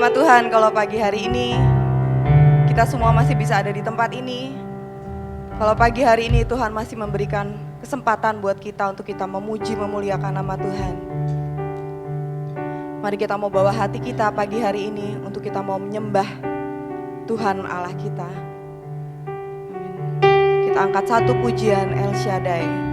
nama Tuhan kalau pagi hari ini kita semua masih bisa ada di tempat ini. Kalau pagi hari ini Tuhan masih memberikan kesempatan buat kita untuk kita memuji, memuliakan nama Tuhan. Mari kita mau bawa hati kita pagi hari ini untuk kita mau menyembah Tuhan Allah kita. Amin. Kita angkat satu pujian El Shaddai.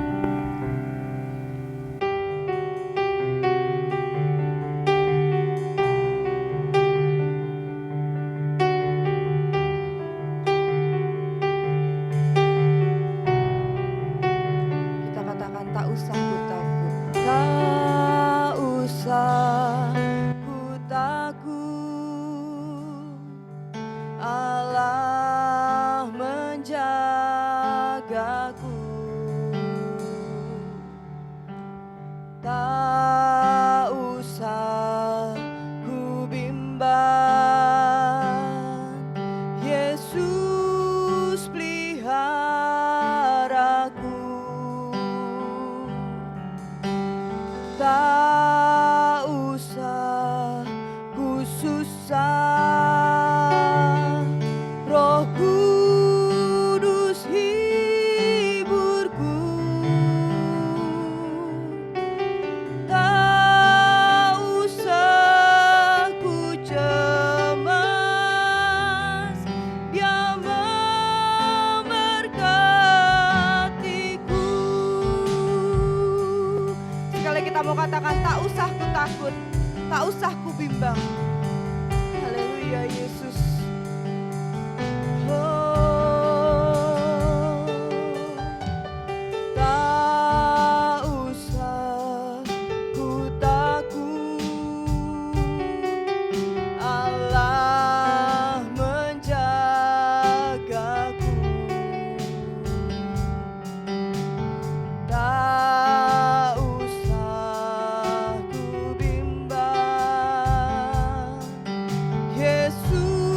Yesus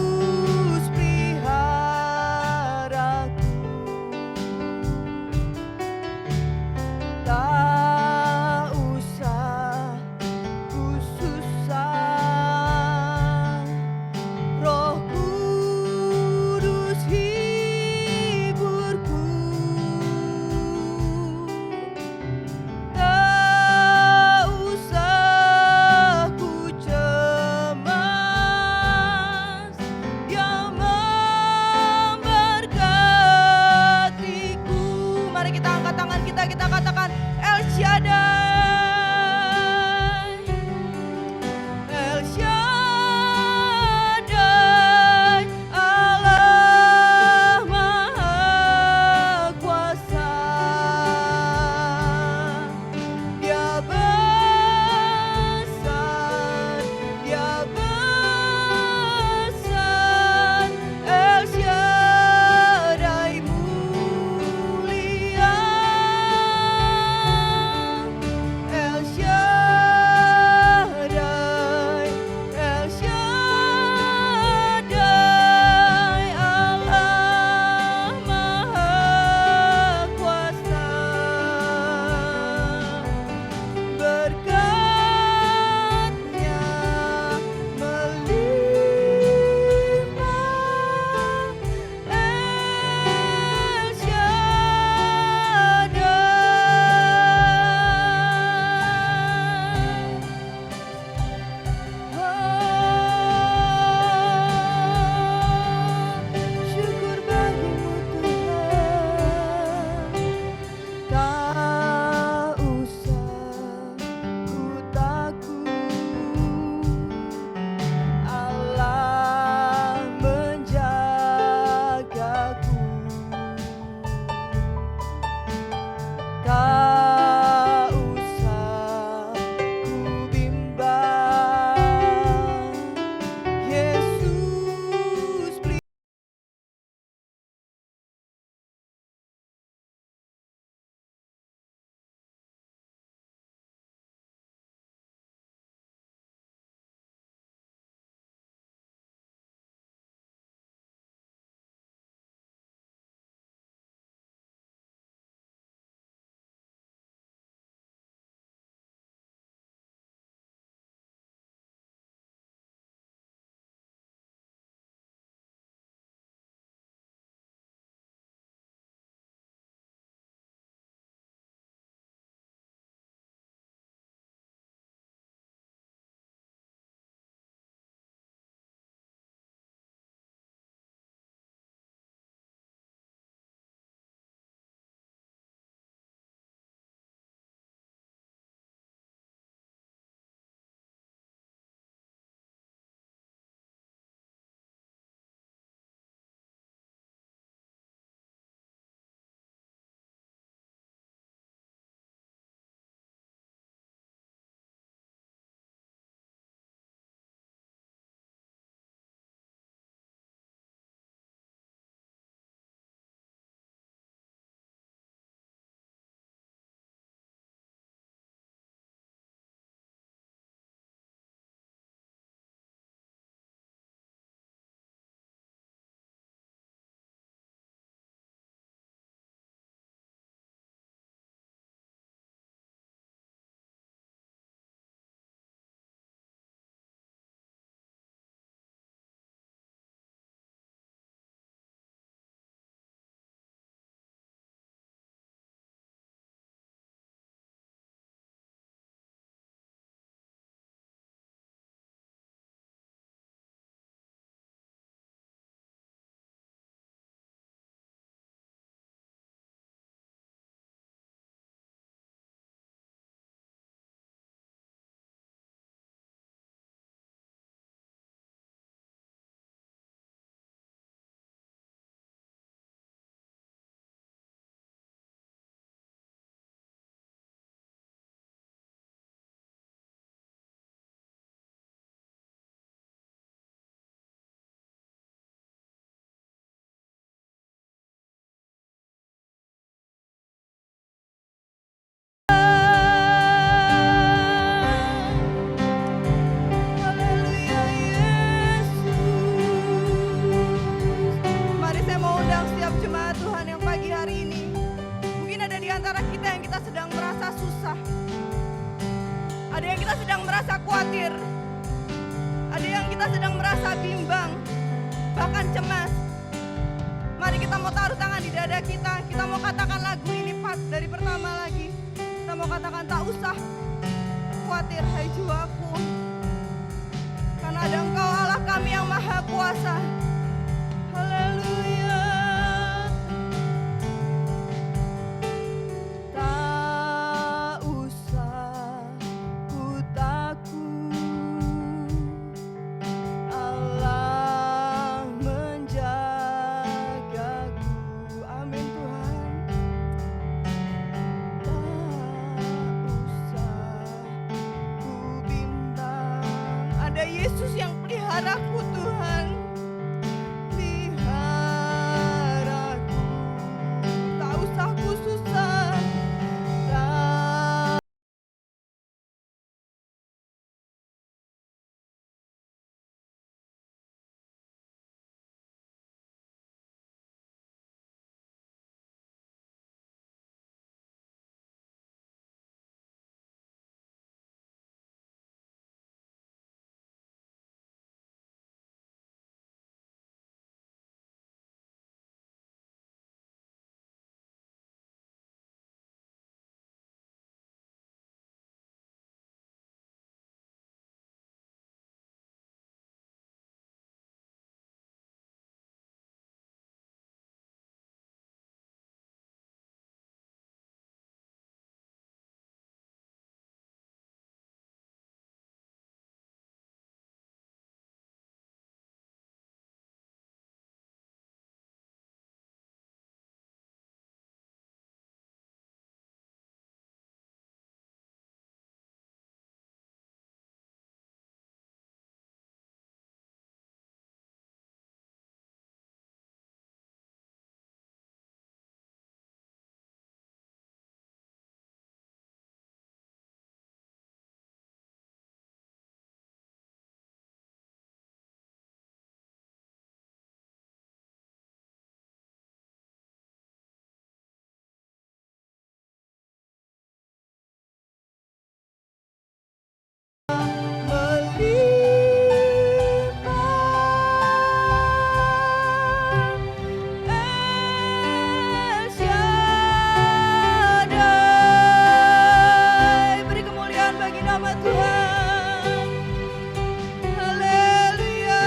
kita sedang merasa bimbang, bahkan cemas, mari kita mau taruh tangan di dada kita. Kita mau katakan lagu ini dari pertama lagi. Kita mau katakan, tak usah khawatir hai jiwaku, karena ada Engkau Allah kami yang maha kuasa. Haleluya. Tak usah ku takut, Allah menjagaku. Amin Tuhan. Tak usah ku bimbang, ada Yesus yang peliharaku Tuhan. Peliharaku, tak usah ku susah. Tak beri kemuliaan bagi nama Tuhan. Haleluya.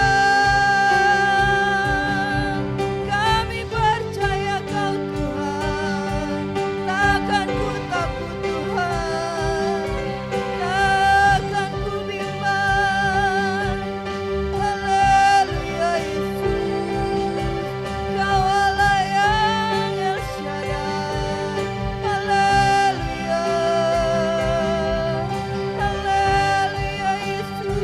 Kami percaya Kau Tuhan, takkan ku takut Tuhan, takkan ku bimbang. Haleluya Yesus, Kau Allah yang El Shaddai. Haleluya. Haleluya Yesus,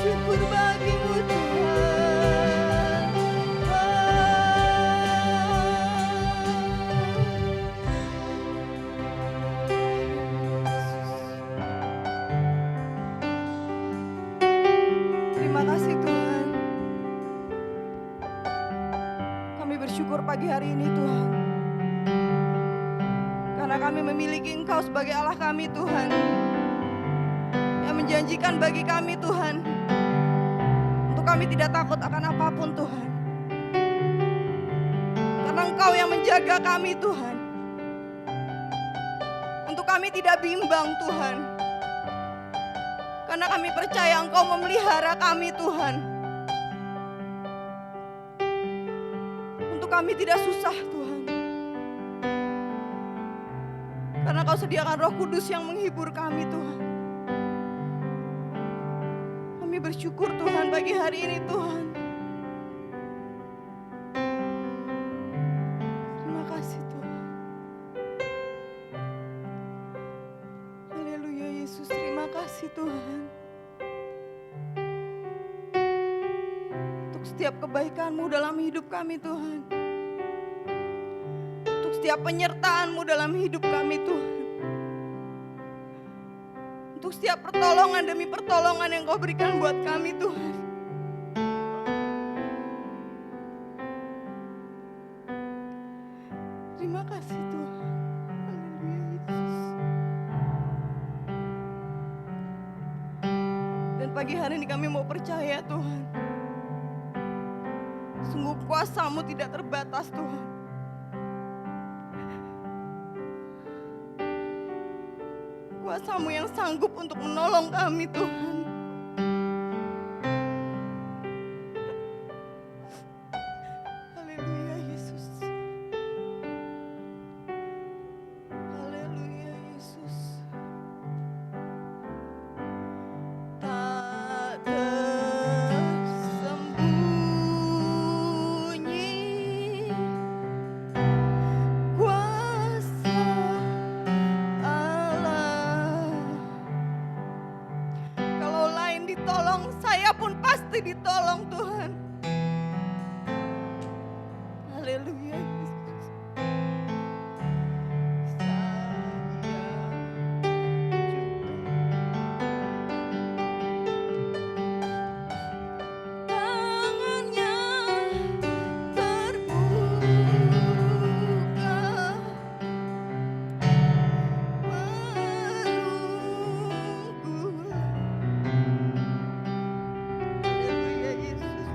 syukur bagimu Tuhan. Terima kasih Tuhan. Kami bersyukur pagi hari ini Tuhan, karena kami memiliki Engkau sebagai Allah kami Tuhan, yang menjanjikan bagi kami Tuhan, untuk kami tidak takut akan apapun Tuhan, karena Engkau yang menjaga kami Tuhan, untuk kami tidak bimbang Tuhan, karena kami percaya Engkau memelihara kami Tuhan, untuk kami tidak susah Tuhan, karena Kau sediakan Roh Kudus yang menghibur kami Tuhan. Kami bersyukur Tuhan pagi hari ini Tuhan. Terima kasih Tuhan. Haleluya Yesus, terima kasih Tuhan. Untuk setiap kebaikan-Mu dalam hidup kami Tuhan. Untuk setiap penyertaan-Mu dalam hidup kami Tuhan. Untuk setiap pertolongan demi pertolongan yang Kau berikan buat kami Tuhan. Terima kasih Tuhan. Haleluya Yesus. Dan pagi hari ini kami mau percaya Tuhan, sungguh kuasa-Mu tidak terbatas Tuhan. Kuasa-Mu yang sanggup untuk menolong kami Tuhan. Haleluya Yesus. Haleluya Yesus. Tak tersembunyi kuasa Allah. Kalau lain ditolong, saya pun pasti ditolong Tuhan. Haleluya Yesus. Tangannya terbuka menunggulah. Haleluya Yesus.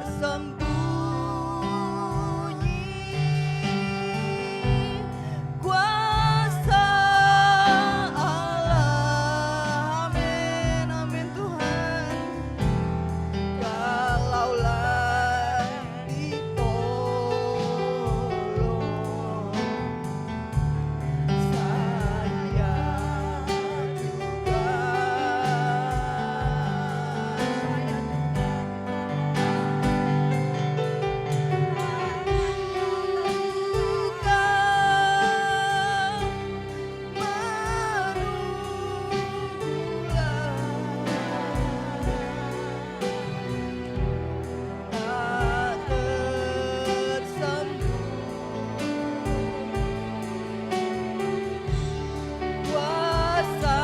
Tersembunyi kuasa Allah. Amin, amin Tuhan. Kalaulah ditolong, saya juga kuasa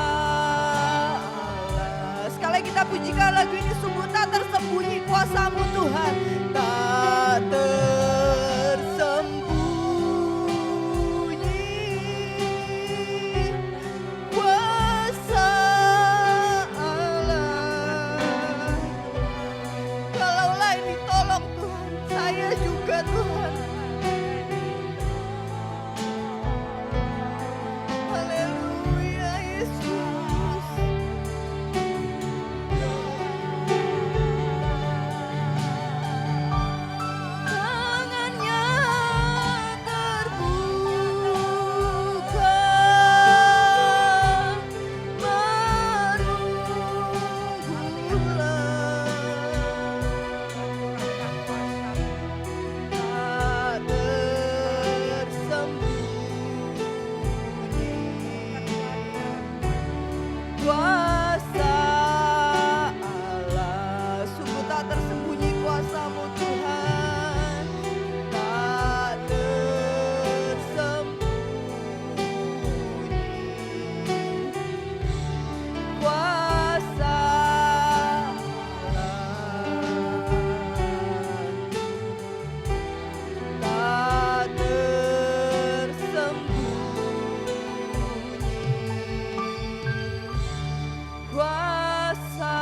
Allah. Sekali lagi kita pujikan lagu ini, sungguh tak tersembunyi kuasa-Mu Tuhan. Tak tersembunyi kuasa Allah. Kalau lain ditolong Tuhan, saya juga Tuhan. Haleluya Yesus. Tangannya terbuka menunggulah. Tak tersembunyi kuasa Allah. Sungguh tak tersembunyi kuasa-Mu Tuhan. Tak tersembunyi kuasa Allah. Tak tersembunyi kuasa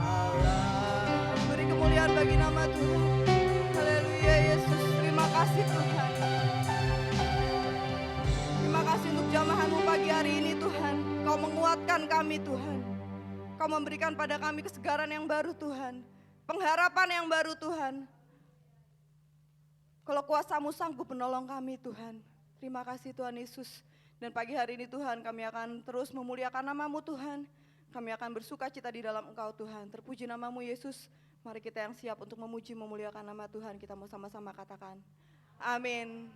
Allah. Beri kemuliaan bagi nama Tuhan. Haleluya Yesus. Terima kasih Tuhan. Terima kasih untuk jamahan-Mu pagi hari ini Tuhan. Kau menguatkan kami Tuhan. Kau memberikan pada kami kesegaran yang baru Tuhan. Pengharapan yang baru Tuhan. Kalau kuasa-Mu sanggup menolong kami Tuhan. Terima kasih Tuhan Yesus. Dan pagi hari ini Tuhan, kami akan terus memuliakan nama-Mu Tuhan. Kami akan bersuka cita di dalam Engkau Tuhan. Terpuji nama-Mu Yesus. Mari kita yang siap untuk memuji memuliakan nama Tuhan. Kita mau sama-sama katakan amin.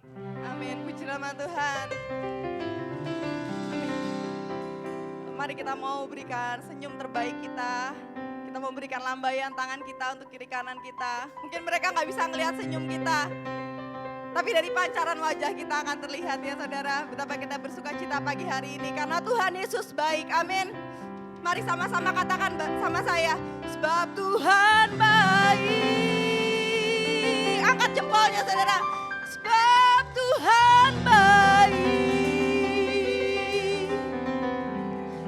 Amin. Puji nama Tuhan. Amin. Mari kita mau berikan senyum terbaik kita. Kita mau berikan lambaian tangan kita untuk kiri kanan kita. Mungkin mereka gak bisa ngelihat senyum kita. Tapi dari pancaran wajah kita akan terlihat ya saudara, betapa kita bersuka cita pagi hari ini. Karena Tuhan Yesus baik, amin. Mari sama-sama katakan sama saya, sebab Tuhan baik. Angkat jempolnya saudara, sebab Tuhan baik.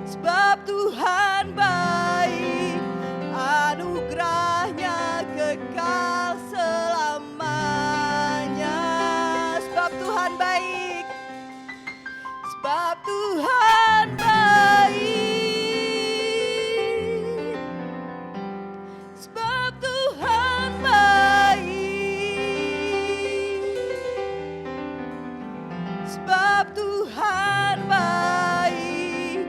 Sebab Tuhan baik, anugerahnya kekal selamanya. Sebab Tuhan baik, sebab Tuhan baik, sebab Tuhan baik, sebab Tuhan baik,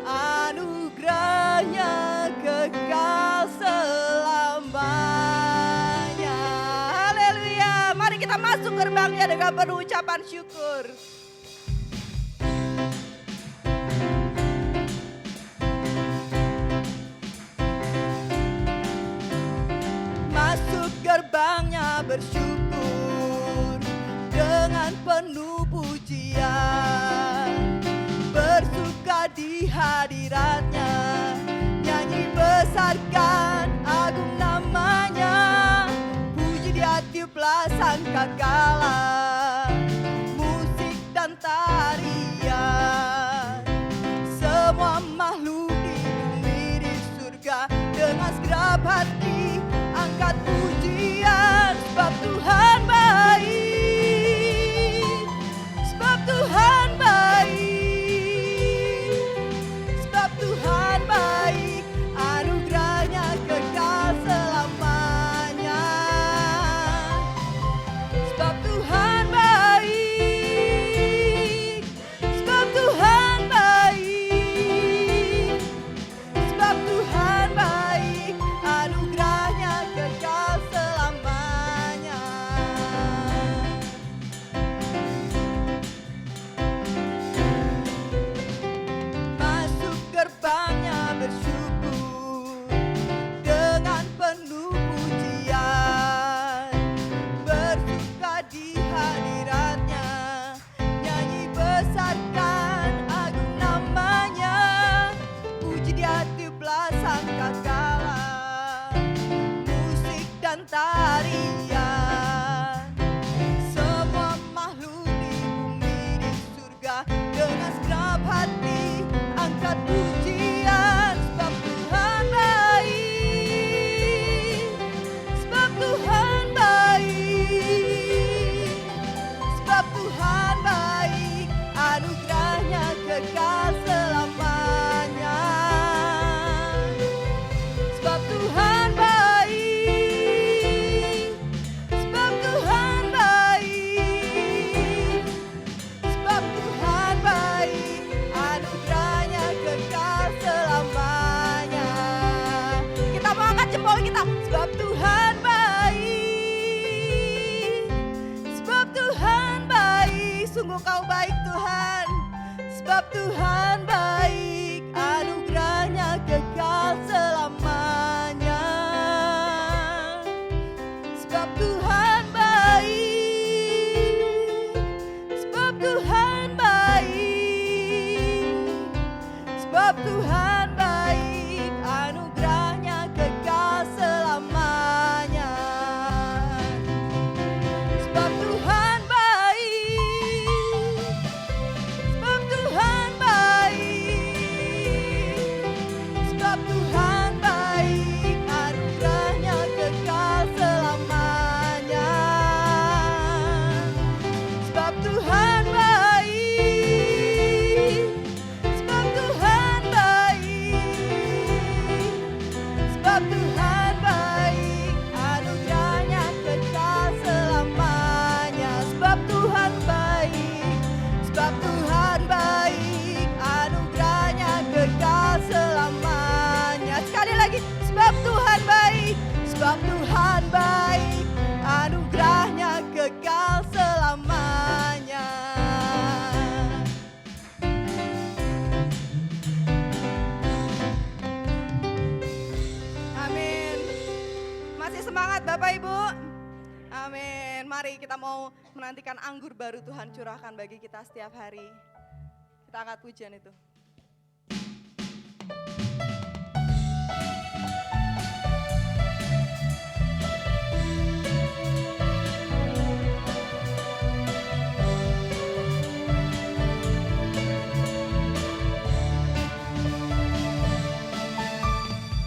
anugerahnya kekal selamanya. Haleluya. Mari kita masuk gerbangnya dengan penuh ucapan syukur. Masuk gerbangnya bersyukur dengan penuh pujian, bersuka di hadiratnya, nyanyi besarkan agung namanya, puji dia tiuplah sangkakala, musik dan tarian, semua makhluk di bumi di surga dengan segenap hati angkat pujian. Sebab Tuhan baik, sebab Tuhan baik, sebab Tuhan baik, anugerahnya kekal selamanya. Sebab Tuhan baik, sebab Tuhan baik, sebab Tuhan baik, anugerahnya kekal selamanya. Masuk gerbangnya bersyukur dengan penuh pujian, bersuka di hadiratnya, nyanyi besarkan agung namanya, puji dia tiuplah sangkakala, musik dan tarian, semua makhluk di bumi di surga dengan segenap hati angkat pujian. Sebab Tuhan baik, sebab Tuhan baik, sebab Tuhan baik, anugerahnya kekal selamanya. Sebab Tuhan baik, sebab Tuhan baik, sebab Tuhan baik, anugerahnya kekal selamanya. Kita mau angkat jempol kita. Sebab Tuhan baik, sebab Tuhan baik, sungguh kau baik Tuhan. Sebab Tuhan baik, anugerahnya kekal selamanya. Sebab Tuhan baik, sebab Tuhan baik, sebab Tuhan baik, anugerahnya kekal selamanya. Sebab Tuhan baik, sebab Tuhan baik, sebab Tuhan baik, anugerahnya kekal selamanya. Sebab Tuhan baik, sebab Tuhan baik, sebab Tuhan baik, anugerahnya kekal selamanya. Sebab Tuhan baik, sebab Tuhan baik, anugerahnya kekal selamanya. Sekali lagi, sebab Tuhan baik, sebab Tuhan baik, anugerahnya kekal selamanya. Amin. Masih semangat Bapak Ibu? Amin. mari kita mau menantikan anggur baru Tuhan curahkan bagi kita setiap hari. Kita angkat pujian itu.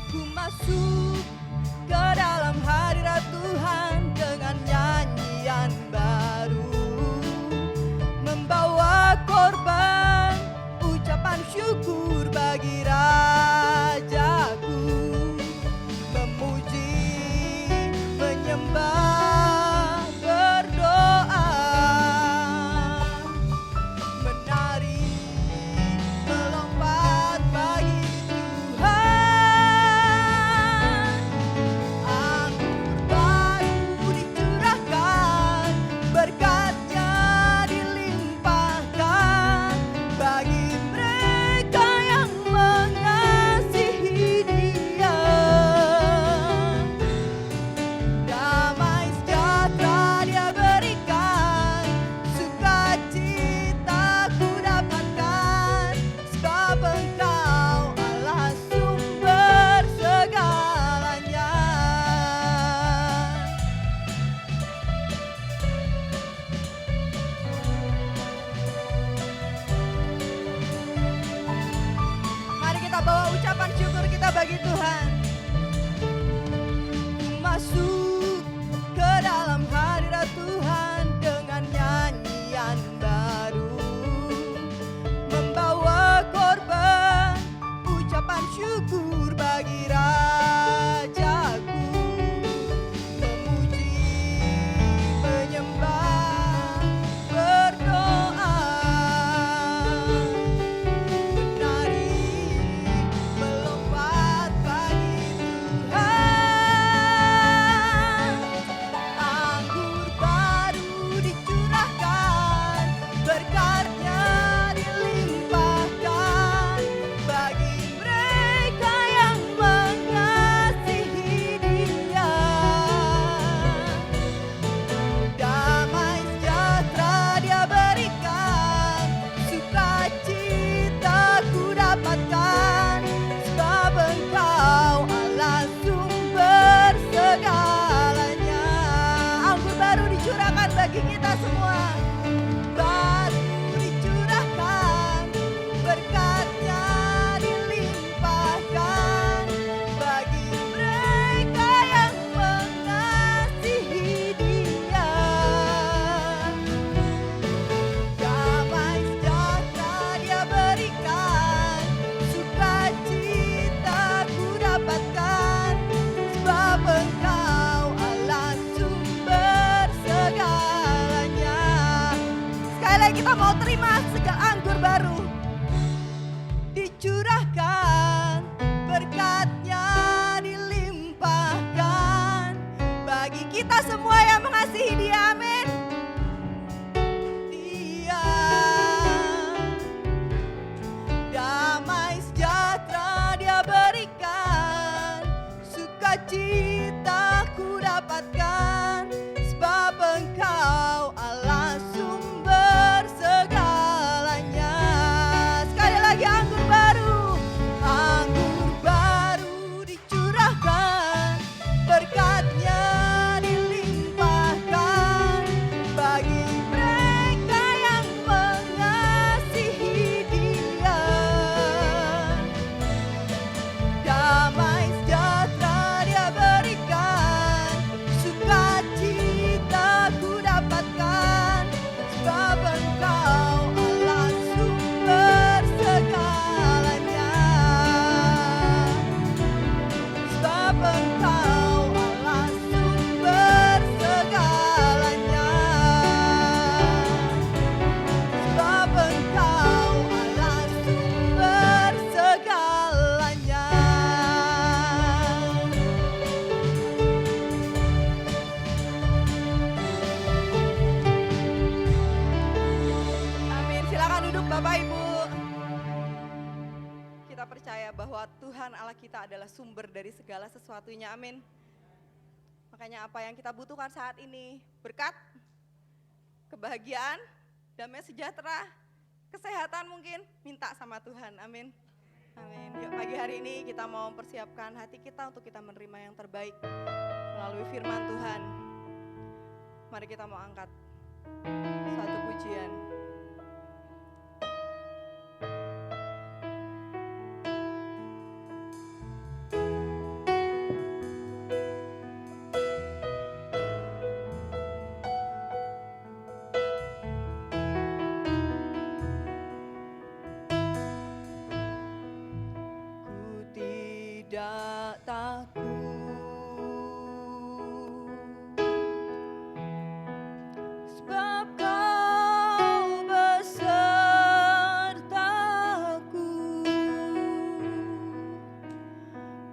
Ku masuk ke dalam hadirat Tuhan dengan nyanyian baru, membawa korban ucapan syukur bagi Rajaku, memuji, menyembah, berdoa, menari, melompat bagi Tuhan. Anggur baru dicurahkan, berkat-Nya dilimpahkan bagi mereka yang mengasihi Dia. Damai sejahtera Dia berikan, sukacita ku dapatkan, sebab Engkau Allah sumber segalanya. Mari kita bawa ucapan syukur kita bagi Tuhan. Masuk ke dalam hadirat Tuhan dengan nyanyian baru, membawa korban ucapan syukur bagi Rajaku, memuji, menyembah, berdoa, menari, melompat bagi Tuhan. Anggur baru dicurahkan, berkat-Nya dilimpahkan bagi mereka yang mengasihi Dia. Damai sejahtera Dia berikan, sukacita ku dapatkan, sebab Engkau Allah sumber segalanya. Anggur baru dicurahkan bagi kita semua. Baru dicurahkan, berkat-Nya dilimpahkan bagi mereka yang mengasihi Dia. Damai sejahtera Dia berikan, sukacita ku dapatkan, sebab Engkau Allah sumber segalanya. Sekali lagi kita mau terima segala anggur baru dicurahkan, berkat-Nya dilimpahkan bagi kita semua yang mengasihi Dia. Amin. Dia damai sejahtera Dia berikan, sukacita ku dapatkan, sebab Engkau Allah sumber segalanya. Sekali lagi anggur baru dicurahkan, berkat-Nya dilimpahkan bagi mereka yang mengasihi Dia. Damai sejahtera Dia berikan, sukacita ku dapatkan, sebab Engkau Allah sumber segalanya. Sebab Engkau Allah sumber segalanya. Sebab Engkau Allah sumber segalanya. Amin. Silakan duduk Bapak Ibu. Kita percaya bahwa Tuhan Allah kita adalah sumber dari segala sesuatunya. Amin. Makanya apa yang kita butuhkan saat ini, berkat, kebahagiaan, damai sejahtera, kesehatan mungkin, minta sama Tuhan, amin. Amin. Yuk pagi hari ini kita mau mempersiapkan hati kita untuk kita menerima yang terbaik melalui firman Tuhan. Mari kita mau angkat satu pujian. Tidak takut, sebab Kau besertaku.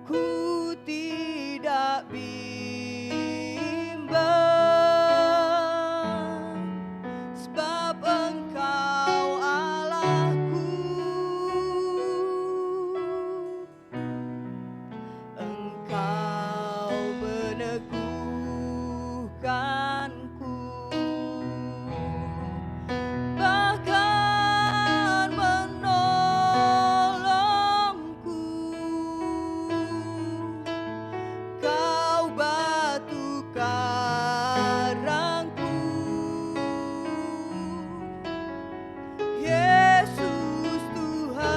Ku tidak bimbang, sebab Engkau Allahku. Engkau meneguhkanku, bahkan menolongku. Kau batu karangku, Yesus Tuhan.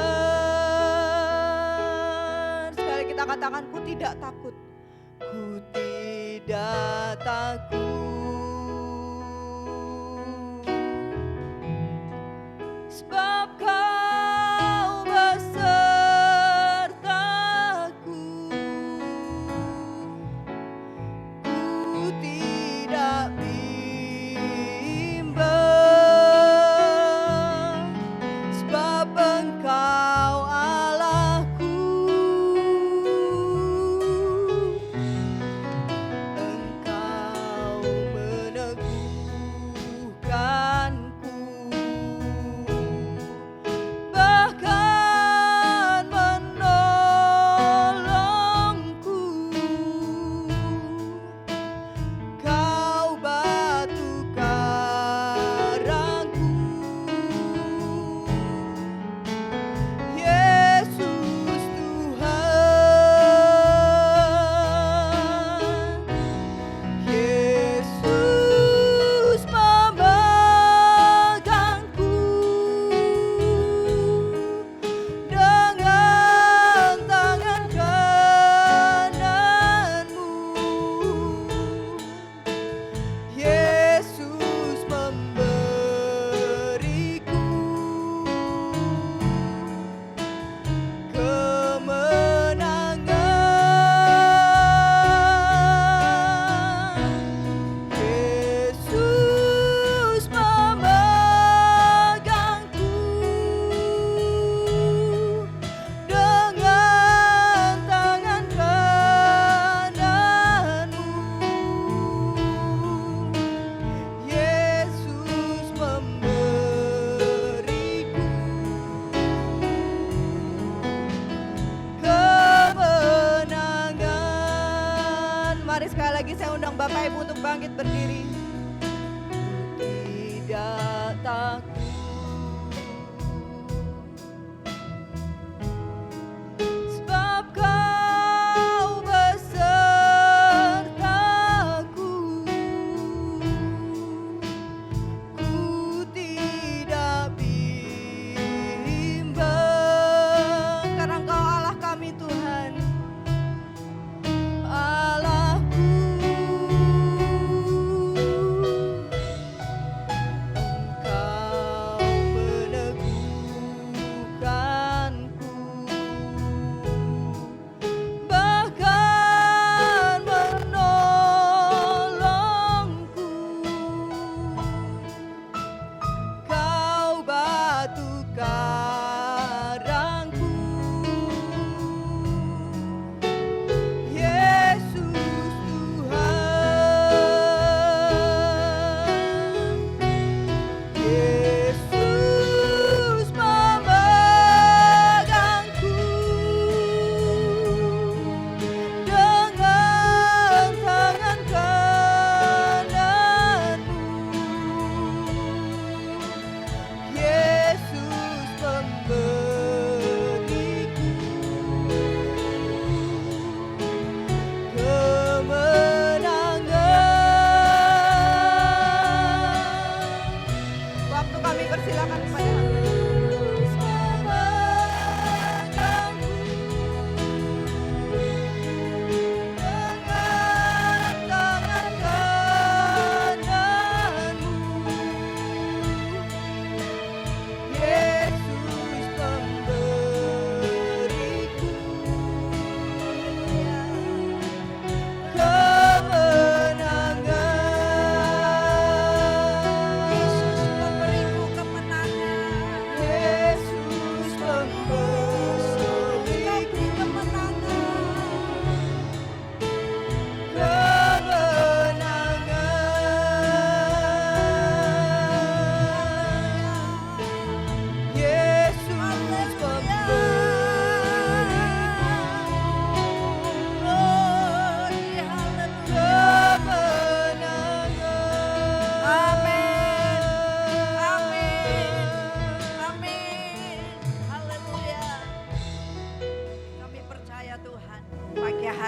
Sekali kita katakan, ku tidak takut. Ku tidak takut, sebab Kau besertaku. Ku tidak bimbang, sebab Engkau Allahku. Engkau meneguhkanku, bahkan menolongku. Kau batu karangku, Yesus Tuhan. Yesus memegangku dengan tangan kananmu. Yesus memberiku kemenangan. Yesus memegangku dengan tangan kananmu. Yesus memberiku kemenangan. Mari sekali lagi saya undang Bapak Ibu untuk bangkit berdiri. Tidak takut, sebab Kau besertaku. Ku tidak bimbang, karena Engkau Allah kami Tuhan, Allahku.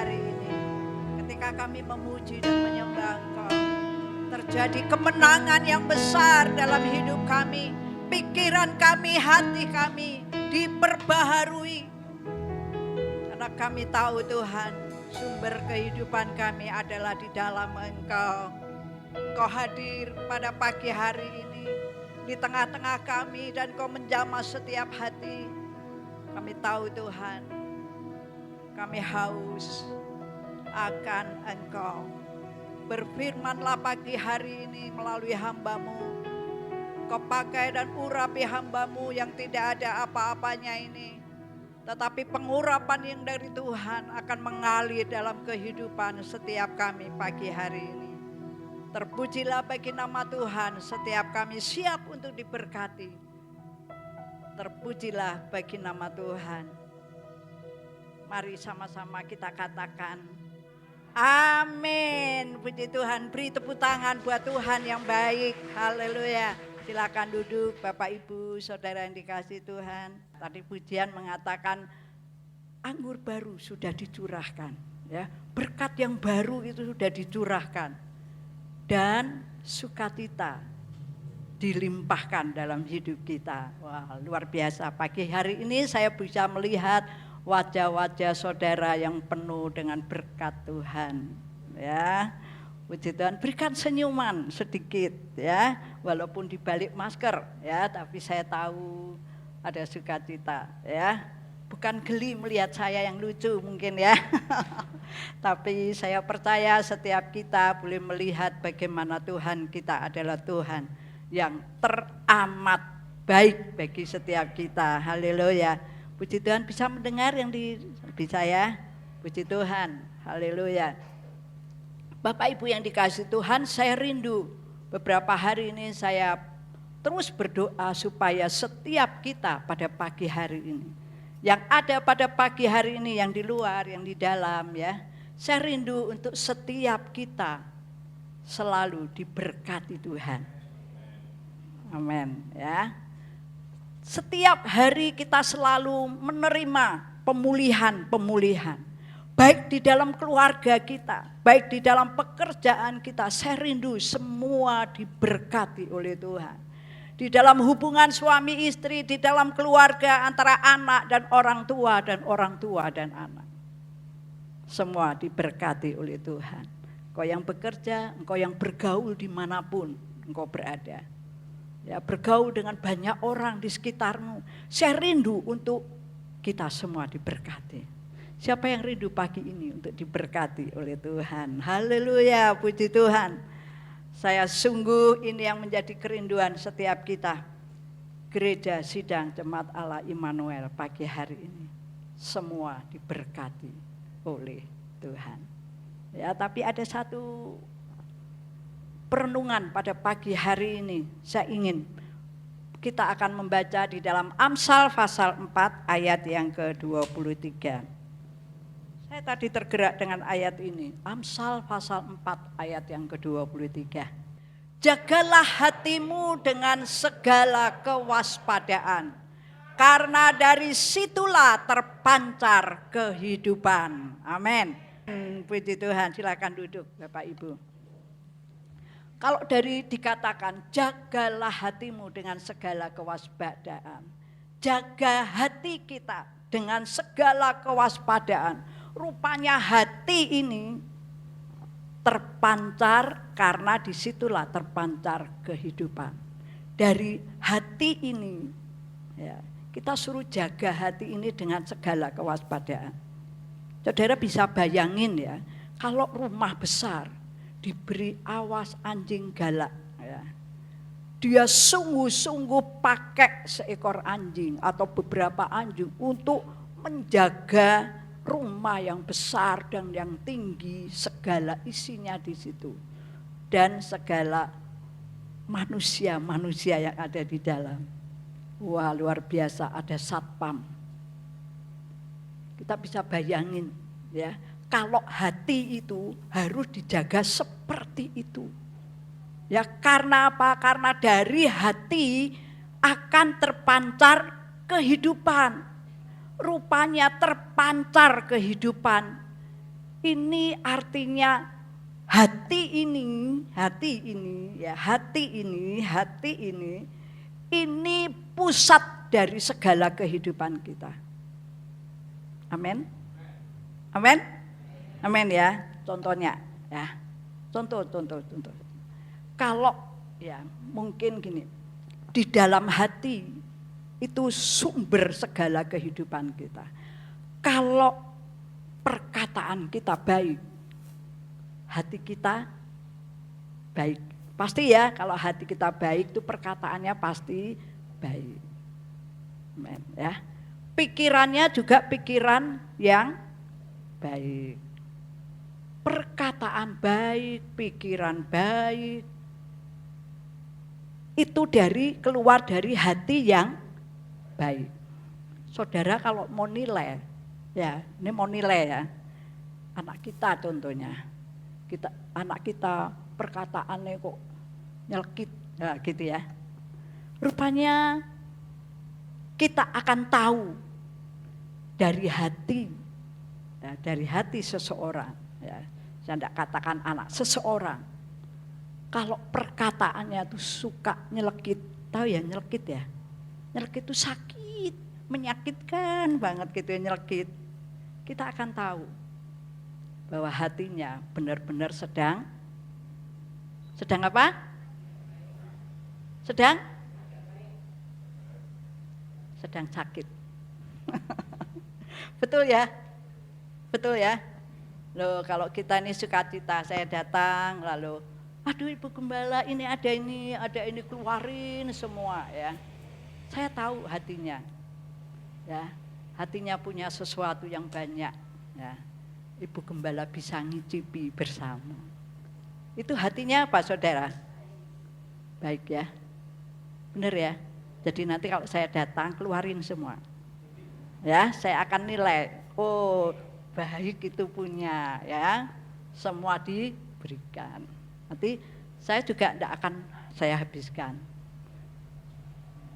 hari ini. Ketika kami memuji dan menyembah Engkau, terjadi kemenangan yang besar dalam hidup kami. Pikiran kami, hati kami diperbaharui. Karena kami tahu Tuhan, sumber kehidupan kami adalah di dalam Engkau. Engkau hadir pada pagi hari ini di tengah-tengah kami dan Engkau menjamah setiap hati. Kami tahu Tuhan, kami haus akan Engkau. Berfirmanlah pagi hari ini melalui hamba-Mu. Kau pakai dan urapi hamba-Mu yang tidak ada apa-apanya ini. Tetapi pengurapan yang dari Tuhan akan mengalir dalam kehidupan setiap kami pagi hari ini. Terpujilah bagi nama Tuhan, setiap kami siap untuk diberkati. Terpujilah bagi nama Tuhan. Mari sama-sama kita katakan, amin. Puji Tuhan, beri tepuk tangan buat Tuhan yang baik. Haleluya. Silakan duduk Bapak Ibu, Saudara yang dikasihi Tuhan. Tadi pujian mengatakan anggur baru sudah dicurahkan, ya. Berkat yang baru itu sudah dicurahkan. Dan sukacita dilimpahkan dalam hidup kita. Wah, luar biasa. Pagi hari ini saya bisa melihat wajah-wajah saudara yang penuh dengan berkat Tuhan, ya. Puji Tuhan, berikan senyuman sedikit, ya, walaupun di balik masker, ya, tapi saya tahu ada sukacita, ya. Bukan geli melihat saya yang lucu mungkin, ya. Tapi saya percaya setiap kita boleh melihat bagaimana Tuhan kita adalah Tuhan yang teramat baik bagi setiap kita. Haleluya. Puji Tuhan, bisa mendengar yang bisa, ya. Puji Tuhan. Haleluya. Bapak Ibu yang dikasihi Tuhan, saya rindu beberapa hari ini saya terus berdoa supaya setiap kita pada pagi hari ini, yang ada pada pagi hari ini, yang di luar, yang di dalam, ya, saya rindu untuk setiap kita selalu diberkati Tuhan. Amin, ya. Setiap hari kita selalu menerima pemulihan. Baik di dalam keluarga kita, baik di dalam pekerjaan kita, saya rindu semua diberkati oleh Tuhan. Di dalam hubungan suami istri, di dalam keluarga antara anak dan orang tua dan anak. Semua diberkati oleh Tuhan. Engkau yang bekerja, engkau yang bergaul dimanapun engkau berada. Ya, bergaul dengan banyak orang di sekitarmu. Saya rindu untuk kita semua diberkati. Siapa yang rindu pagi ini untuk diberkati oleh Tuhan? Haleluya, puji Tuhan. Saya sungguh ini yang menjadi kerinduan setiap kita. Gereja Sidang Jemaat Allah Immanuel pagi hari ini. Semua diberkati oleh Tuhan. Ya, tapi ada satu perenungan pada pagi hari ini. Saya ingin kita akan membaca di dalam Amsal pasal 4 ayat yang ke-23. Saya tadi tergerak dengan ayat ini. Amsal pasal 4 ayat yang ke-23. Jagalah hatimu dengan segala kewaspadaan, karena dari situlah terpancar kehidupan. Amin. Puji Tuhan, silakan duduk Bapak Ibu. Kalau dari dikatakan jagalah hatimu dengan segala kewaspadaan. Jaga hati kita dengan segala kewaspadaan. Rupanya hati ini terpancar karena disitulah terpancar kehidupan. Dari hati ini, ya, kita suruh jaga hati ini dengan segala kewaspadaan. Saudara bisa bayangin, ya, kalau rumah besar diberi awas anjing galak, ya, dia sungguh-sungguh pakai seekor anjing atau beberapa anjing untuk menjaga rumah yang besar dan yang tinggi, segala isinya di situ. Dan segala manusia-manusia yang ada di dalam. Wah, luar biasa, ada satpam. Kita bisa bayangin, ya, kalau hati itu harus dijaga seperti itu. Ya, karena apa? Karena dari hati akan terpancar kehidupan. Rupanya terpancar kehidupan Ini artinya hati ini pusat dari segala kehidupan kita. Amin. Amin. Amin ya. Contohnya ya. Contoh. Kalau ya mungkin gini, di dalam hati itu sumber segala kehidupan kita. Kalau perkataan kita baik, hati kita baik. Pasti ya, kalau hati kita baik itu perkataannya pasti baik. Amen, ya. Pikirannya juga pikiran yang baik. Perkataan baik, pikiran baik. Itu keluar dari hati yang baik. Saudara kalau mau nilai, ya ini mau nilai ya. Anak kita contohnya. Anak kita perkataannya kok nyelkit, ya gitu ya. Rupanya kita akan tahu dari hati, ya, dari hati seseorang. Ya, saya tidak katakan anak, seseorang. Kalau perkataannya itu suka nyelkit, tahu ya nyelkit ya? Nyelkit itu sakit, menyakitkan banget gitu ya nyelkit. Kita akan tahu bahwa hatinya benar-benar sedang apa? Sedang sakit. Betul ya? Betul ya? Loh, kalau kita ini sukacita, saya datang lalu, aduh Ibu Gembala ini ada ini keluarin semua ya. Saya tahu hatinya. Ya, hatinya punya sesuatu yang banyak ya. Ibu Gembala bisa ngicipi bersama. Itu hatinya apa saudara? Baik ya. Benar ya. Jadi nanti kalau saya datang keluarin semua. Ya, saya akan nilai. Oh, baik itu punya ya. Semua diberikan. Nanti saya juga tidak akan saya habiskan.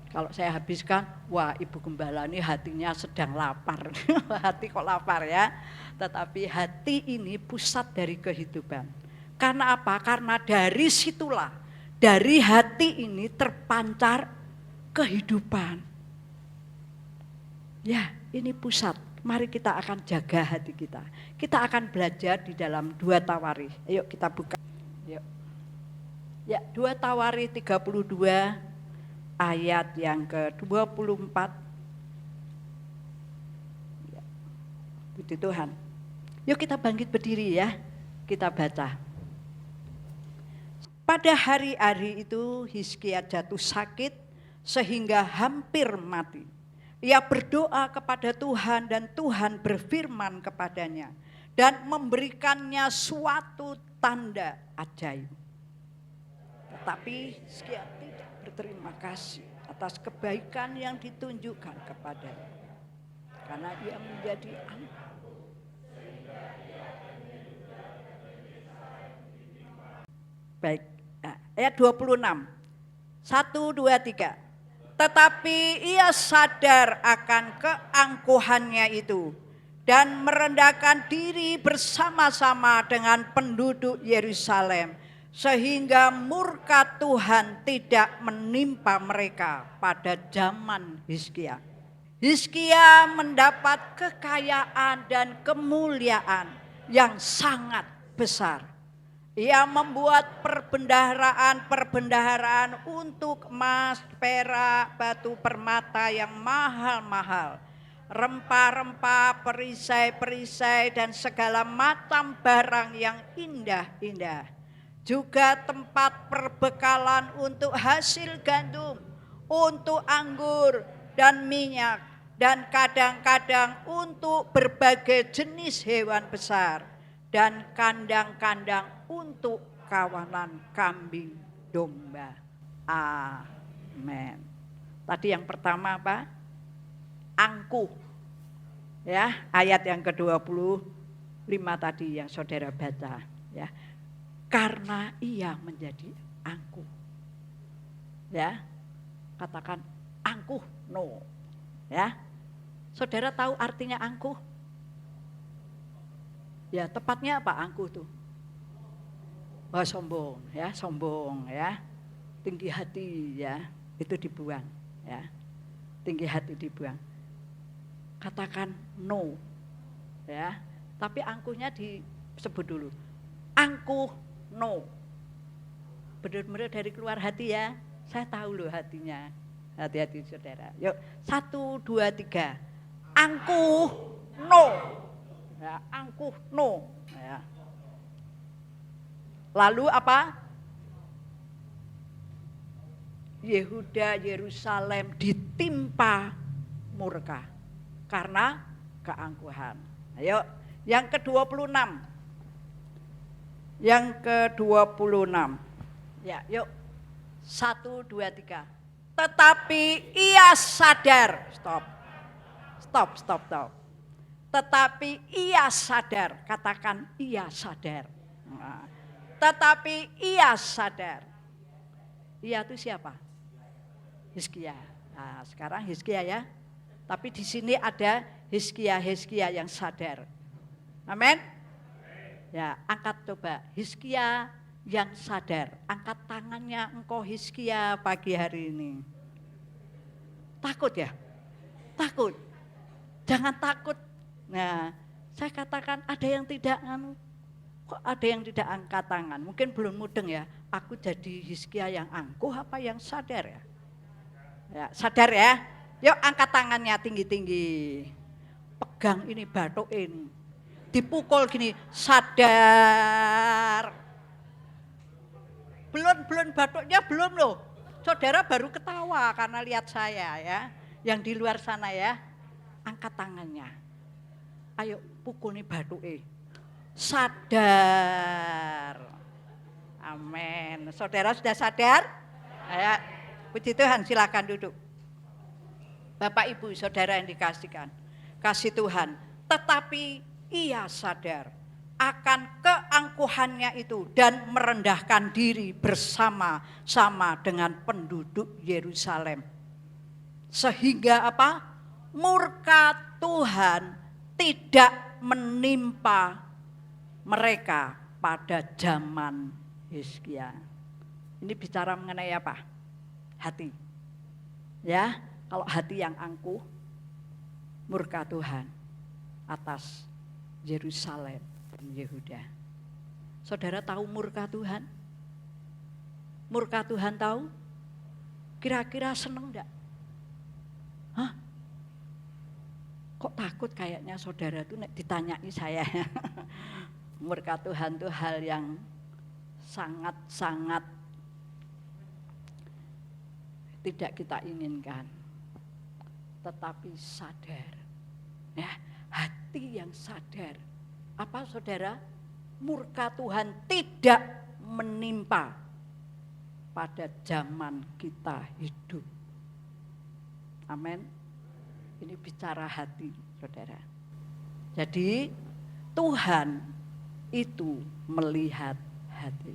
Kalau saya habiskan, wah Ibu Gembala ini hatinya sedang lapar. Hati kok lapar ya. Tetapi hati ini pusat dari kehidupan. Karena apa? Karena dari situlah, dari hati ini terpancar kehidupan. Ya, ini pusat. Mari kita akan jaga hati kita. Kita akan belajar di dalam 2 Tawarikh. Ayo kita buka. Yuk. Ya, 2 Tawarikh 32 ayat yang ke-24. Ya. Puji Tuhan. Yuk kita bangkit berdiri ya. Kita baca. Pada hari-hari itu Hizkia jatuh sakit sehingga hampir mati. Ia berdoa kepada Tuhan dan Tuhan berfirman kepadanya dan memberikannya suatu tanda ajaib. Tetapi Hizkia tidak berterima kasih atas kebaikan yang ditunjukkan kepadanya. Karena ia menjadi anak. Baik, ayat 26. 1, 2, 3. Tetapi ia sadar akan keangkuhannya itu dan merendahkan diri bersama-sama dengan penduduk Yerusalem sehingga murka Tuhan tidak menimpa mereka pada zaman Hizkia. Hizkia mendapat kekayaan dan kemuliaan yang sangat besar. Ia membuat perbendaharaan untuk emas, perak, batu permata yang mahal-mahal, rempah-rempah, perisai-perisai dan segala macam barang yang indah-indah. Juga tempat perbekalan untuk hasil gandum, untuk anggur dan minyak, dan kadang-kadang untuk berbagai jenis hewan besar, dan kandang-kandang untuk kawanan kambing domba. Amin. Tadi yang pertama apa? Angkuh. Ya, ayat yang ke-25 tadi yang saudara baca, ya. Karena ia menjadi angkuh. Ya. Katakan angkuh, no. Ya. Saudara tahu artinya angkuh? Ya, tepatnya apa angkuh tuh? Oh, sombong ya. Tinggi hati ya, itu dibuang ya. Tinggi hati dibuang. Katakan no ya. Tapi angkuhnya disebut dulu. Angkuh no. Benar-benar dari keluar hati ya. Saya tahu loh hatinya. Hati-hati saudara. Yuk, 1, 2, 3. Angkuh no. Ya, angkuh no. Ya. Lalu apa? Yehuda, Yerusalem ditimpa murka karena keangkuhan. Ayo, yang ke-26. Yang ke-26. Ya, yuk. 1, 2, 3. Tetapi ia sadar. Stop. Tetapi ia sadar. Katakan ia sadar. Nah, tetapi ia sadar. Ia itu siapa? Hizkia. Nah, sekarang Hizkia ya. Tapi di sini ada Hizkia yang sadar. Amin. Ya, angkat coba Hizkia yang sadar. Angkat tangannya engkau Hizkia pagi hari ini. Takut ya? Takut. Jangan takut. Nah, saya katakan ada yang tidak kok ada yang tidak angkat tangan? Mungkin belum mudeng ya. Aku jadi Hizkia yang angkuh apa yang sadar ya? Ya, sadar ya. Yuk angkat tangannya tinggi-tinggi. Pegang ini batuk ini. Dipukul gini, sadar. Belum batuknya belum loh. Saudara baru ketawa karena lihat saya ya. Yang di luar sana ya. Angkat tangannya. Ayo pukul nih batuk sadar. Amin. Saudara sudah sadar? Ayo, puji Tuhan, silakan duduk. Bapak Ibu, saudara yang dikasihkan. Kasih Tuhan. Tetapi ia sadar akan keangkuhannya itu dan merendahkan diri bersama-sama dengan penduduk Yerusalem. Sehingga apa? Murka Tuhan tidak menimpa mereka pada zaman Hizkia. Ini bicara mengenai apa? Hati. Ya, kalau hati yang angkuh, murka Tuhan atas Yerusalem dan Yehuda. Saudara tahu murka Tuhan? Murka Tuhan tahu? Kira-kira seneng enggak? Hah? Kok takut kayaknya saudara tuh ditanyai saya. Murka Tuhan itu hal yang sangat-sangat tidak kita inginkan. Tetapi sadar. Ya, hati yang sadar. Apa saudara? Murka Tuhan tidak menimpa pada zaman kita hidup. Amin. Ini bicara hati, saudara. Jadi Tuhan itu melihat hati.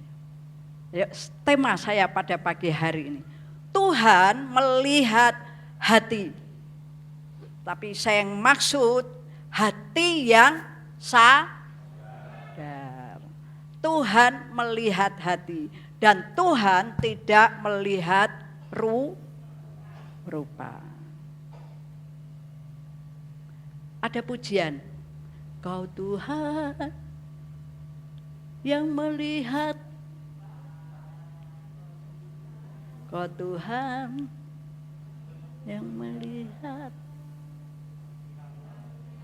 Ya, tema saya pada pagi hari ini. Tuhan melihat hati. Tapi saya yang maksud hati yang sadar. Tuhan melihat hati. Dan Tuhan tidak melihat rupa. Ada pujian, Kau Tuhan yang melihat, Kau Tuhan yang melihat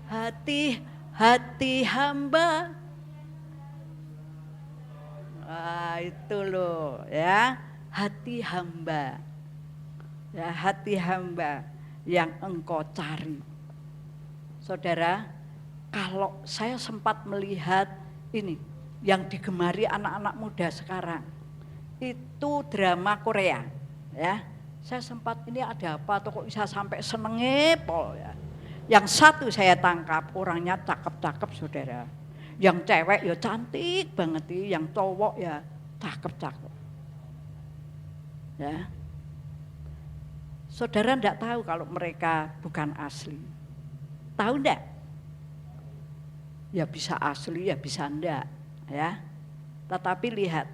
hati hamba. Itu loh ya, hati hamba. Ya, hati hamba yang engkau cari. Saudara, kalau saya sempat melihat ini yang digemari anak-anak muda sekarang, itu drama Korea, ya. Saya sempat ini ada apa, atau kok bisa sampai senenge pol ya. Yang satu saya tangkap orangnya cakep-cakep saudara, yang cewek ya cantik banget, yang cowok ya cakep-cakep, ya. Saudara enggak tahu kalau mereka bukan asli. Tahu enggak? Ya bisa asli, ya bisa enggak, ya. Tetapi lihat,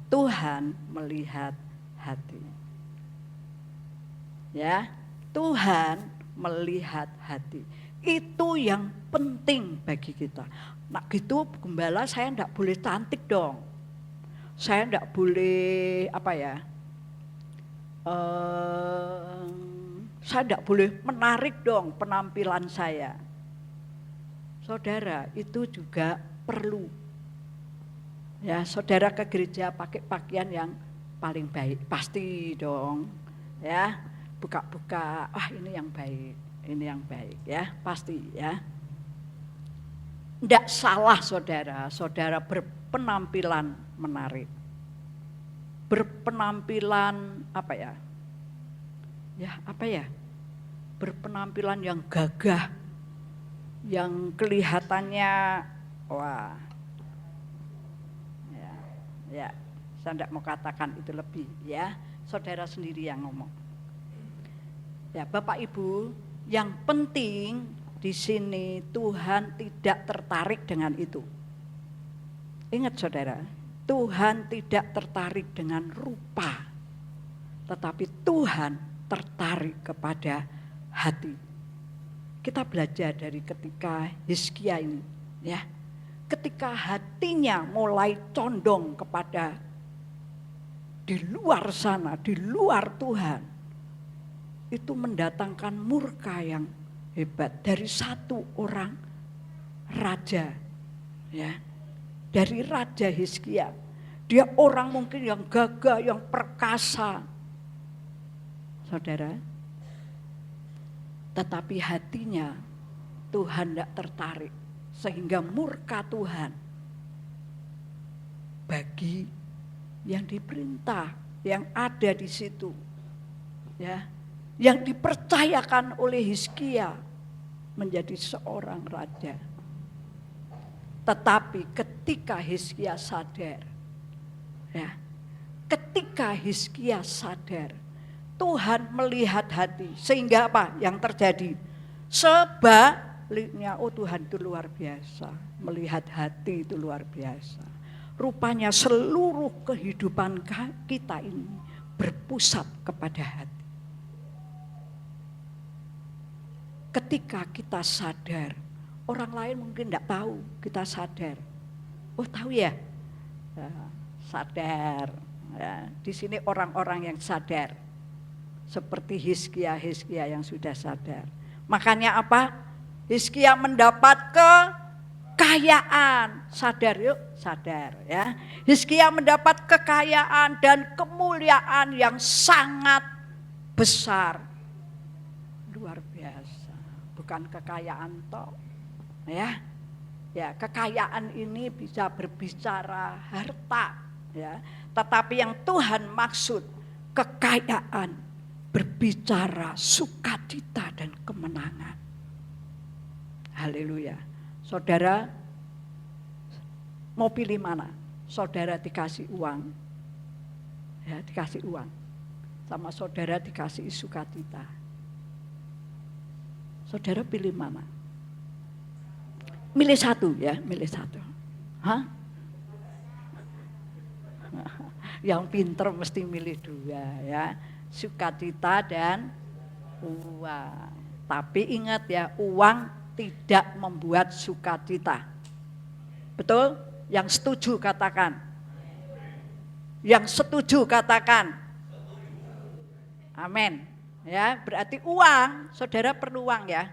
Tuhan melihat hati. Ya, Tuhan melihat hati. Itu yang penting bagi kita. Nah gitu gembala, saya enggak boleh cantik dong. Saya enggak boleh saya enggak boleh menarik dong penampilan saya. Saudara, itu juga perlu. Ya, saudara ke gereja pakai pakaian yang paling baik, pasti dong. Ya, buka-buka, ini yang baik, ini yang baik ya, pasti ya. Enggak salah saudara, saudara berpenampilan menarik. Berpenampilan berpenampilan yang gagah, yang kelihatannya ya, saya tidak mau katakan itu lebih ya, saudara sendiri yang ngomong. Ya, Bapak Ibu, yang penting di sini Tuhan tidak tertarik dengan itu. Ingat saudara, Tuhan tidak tertarik dengan rupa, tetapi Tuhan tertarik kepada hati. Kita belajar dari ketika Hizkia ini, ya. Ketika hatinya mulai condong kepada di luar sana, di luar Tuhan, itu mendatangkan murka yang hebat dari satu orang raja, ya. Dari Raja Hizkia. Dia orang mungkin yang gagah, yang perkasa. Saudara, tetapi hatinya Tuhan tidak tertarik. Sehingga murka Tuhan bagi yang diperintah, yang ada di situ. Ya, yang dipercayakan oleh Hizkia menjadi seorang raja. Tetapi ketika Hizkia sadar, ya, ketika Hizkia sadar, Tuhan melihat hati, sehingga apa yang terjadi? Sebaliknya, Tuhan itu luar biasa, melihat hati itu luar biasa. Rupanya seluruh kehidupan kita ini berpusat kepada hati. Ketika kita sadar, orang lain mungkin tidak tahu kita sadar. Oh tahu ya, sadar. Ya, di sini orang-orang yang sadar, seperti Hizkia yang sudah sadar. Makanya apa? Hizkia mendapat kekayaan. Sadar yuk, sadar ya. Hizkia mendapat kekayaan dan kemuliaan yang sangat besar. Luar biasa. Bukan kekayaan toh. Ya, kekayaan ini bisa berbicara harta, ya. Tetapi yang Tuhan maksud kekayaan berbicara sukacita dan kemenangan. Haleluya. Saudara mau pilih mana? Saudara dikasih uang, ya dikasih uang, sama saudara dikasih sukacita. Saudara pilih mana? Milih satu ya, milih satu. Hah? Yang pinter mesti milih dua ya, sukacita dan uang. Tapi ingat ya, uang tidak membuat sukacita. Betul? Yang setuju katakan. Yang setuju katakan. Amin. Ya, berarti uang, saudara perlu uang ya.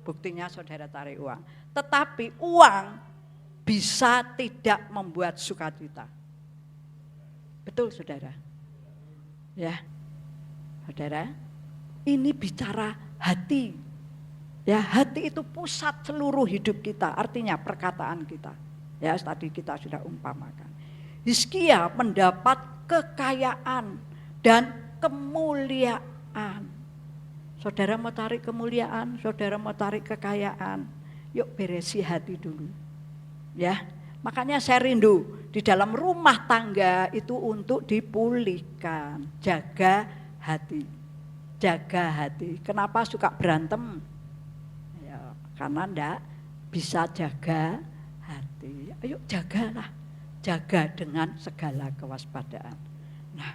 Buktinya saudara tarik uang. Tetapi uang bisa tidak membuat sukacita. Betul saudara? Ya, saudara, ini bicara hati. Ya, hati itu pusat seluruh hidup kita, artinya perkataan kita. Ya, tadi kita sudah umpamakan. Hizkia mendapat kekayaan dan kemuliaan. Saudara mau tarik kemuliaan, saudara mau tarik kekayaan. Yuk beresi hati dulu. Ya, makanya saya rindu di dalam rumah tangga itu untuk dipulihkan. Jaga hati. Jaga hati. Kenapa suka berantem? Ya, karena enggak bisa jaga hati. Ayo jagalah, jaga dengan segala kewaspadaan. Nah,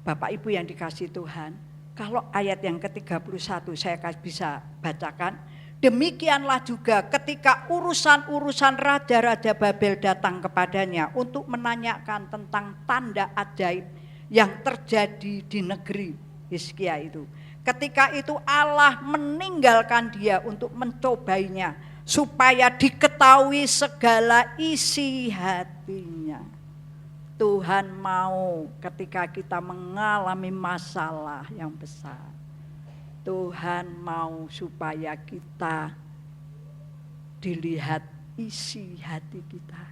Bapak Ibu yang dikasihi Tuhan, kalau ayat yang ke-31 saya bisa bacakan, demikianlah juga ketika urusan-urusan raja-raja Babel datang kepadanya untuk menanyakan tentang tanda ajaib yang terjadi di negeri Hizkia itu. Ketika itu Allah meninggalkan dia untuk mencobainya supaya diketahui segala isi hatinya. Tuhan mau ketika kita mengalami masalah yang besar, Tuhan mau supaya kita dilihat isi hati kita.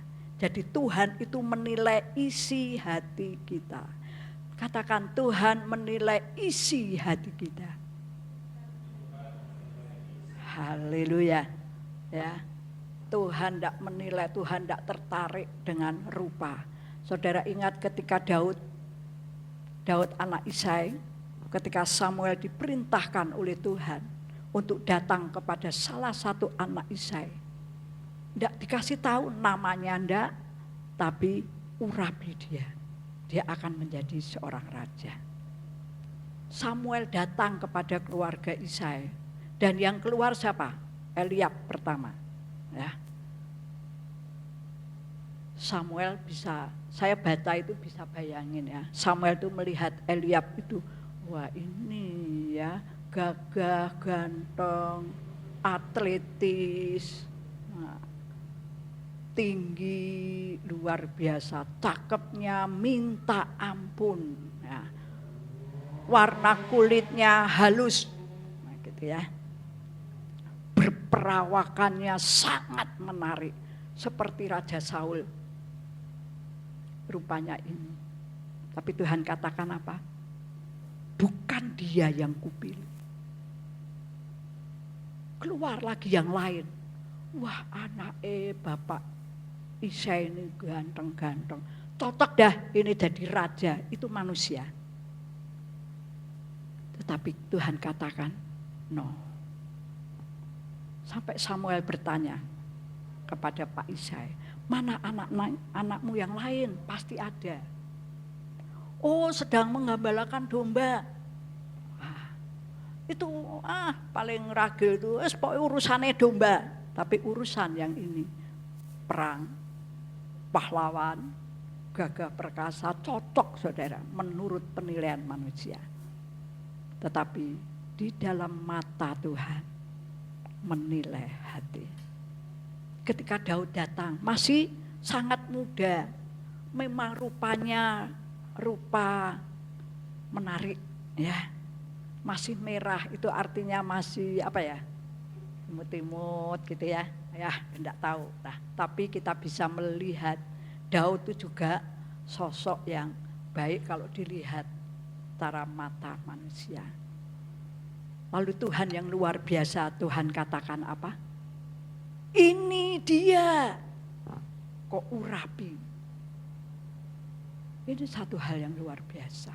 Jadi Tuhan itu menilai isi hati kita. Katakan, Tuhan menilai isi hati kita. Haleluya. Ya. Tuhan tidak menilai, Tuhan tidak tertarik dengan rupa. Saudara ingat ketika Daud anak Isai, ketika Samuel diperintahkan oleh Tuhan untuk datang kepada salah satu anak Isai. Tidak dikasih tahu namanya enggak, tapi urapi dia. Dia akan menjadi seorang raja. Samuel datang kepada keluarga Isai. Dan yang keluar siapa? Eliab pertama. Ya. Samuel bisa, saya baca itu bisa bayangin ya. Samuel itu melihat Eliab itu, wah ini ya gagah, ganteng, atletis, tinggi, luar biasa, cakepnya minta ampun, ya. Warna kulitnya halus, nah, gitu ya. Berperawakannya sangat menarik, seperti Raja Saul. Rupanya ini, tapi Tuhan katakan apa? Bukan dia yang kupilih. Keluar lagi yang lain. Wah, anak Bapak Isai ini ganteng-ganteng. Cocok dah ini jadi raja, itu manusia. Tetapi Tuhan katakan, no. Sampai Samuel bertanya kepada Pak Isai, mana anakmu yang lain? Pasti ada. Oh, sedang menggembalakan domba. Itu paling ragil itu, pokoknya urusannya domba. Tapi urusan yang ini, perang, pahlawan, gagah perkasa, cocok saudara menurut penilaian manusia. Tetapi di dalam mata Tuhan menilai hati. Ketika Daud datang masih sangat muda, memang rupanya rupa menarik ya, masih merah, itu artinya masih apa ya, imut-imut gitu ya. Ya, tidak tahu. Nah, tapi kita bisa melihat Daud itu juga sosok yang baik kalau dilihat secara mata manusia. Lalu Tuhan yang luar biasa, Tuhan katakan apa? Ini dia. Kok urapi? Ini satu hal yang luar biasa.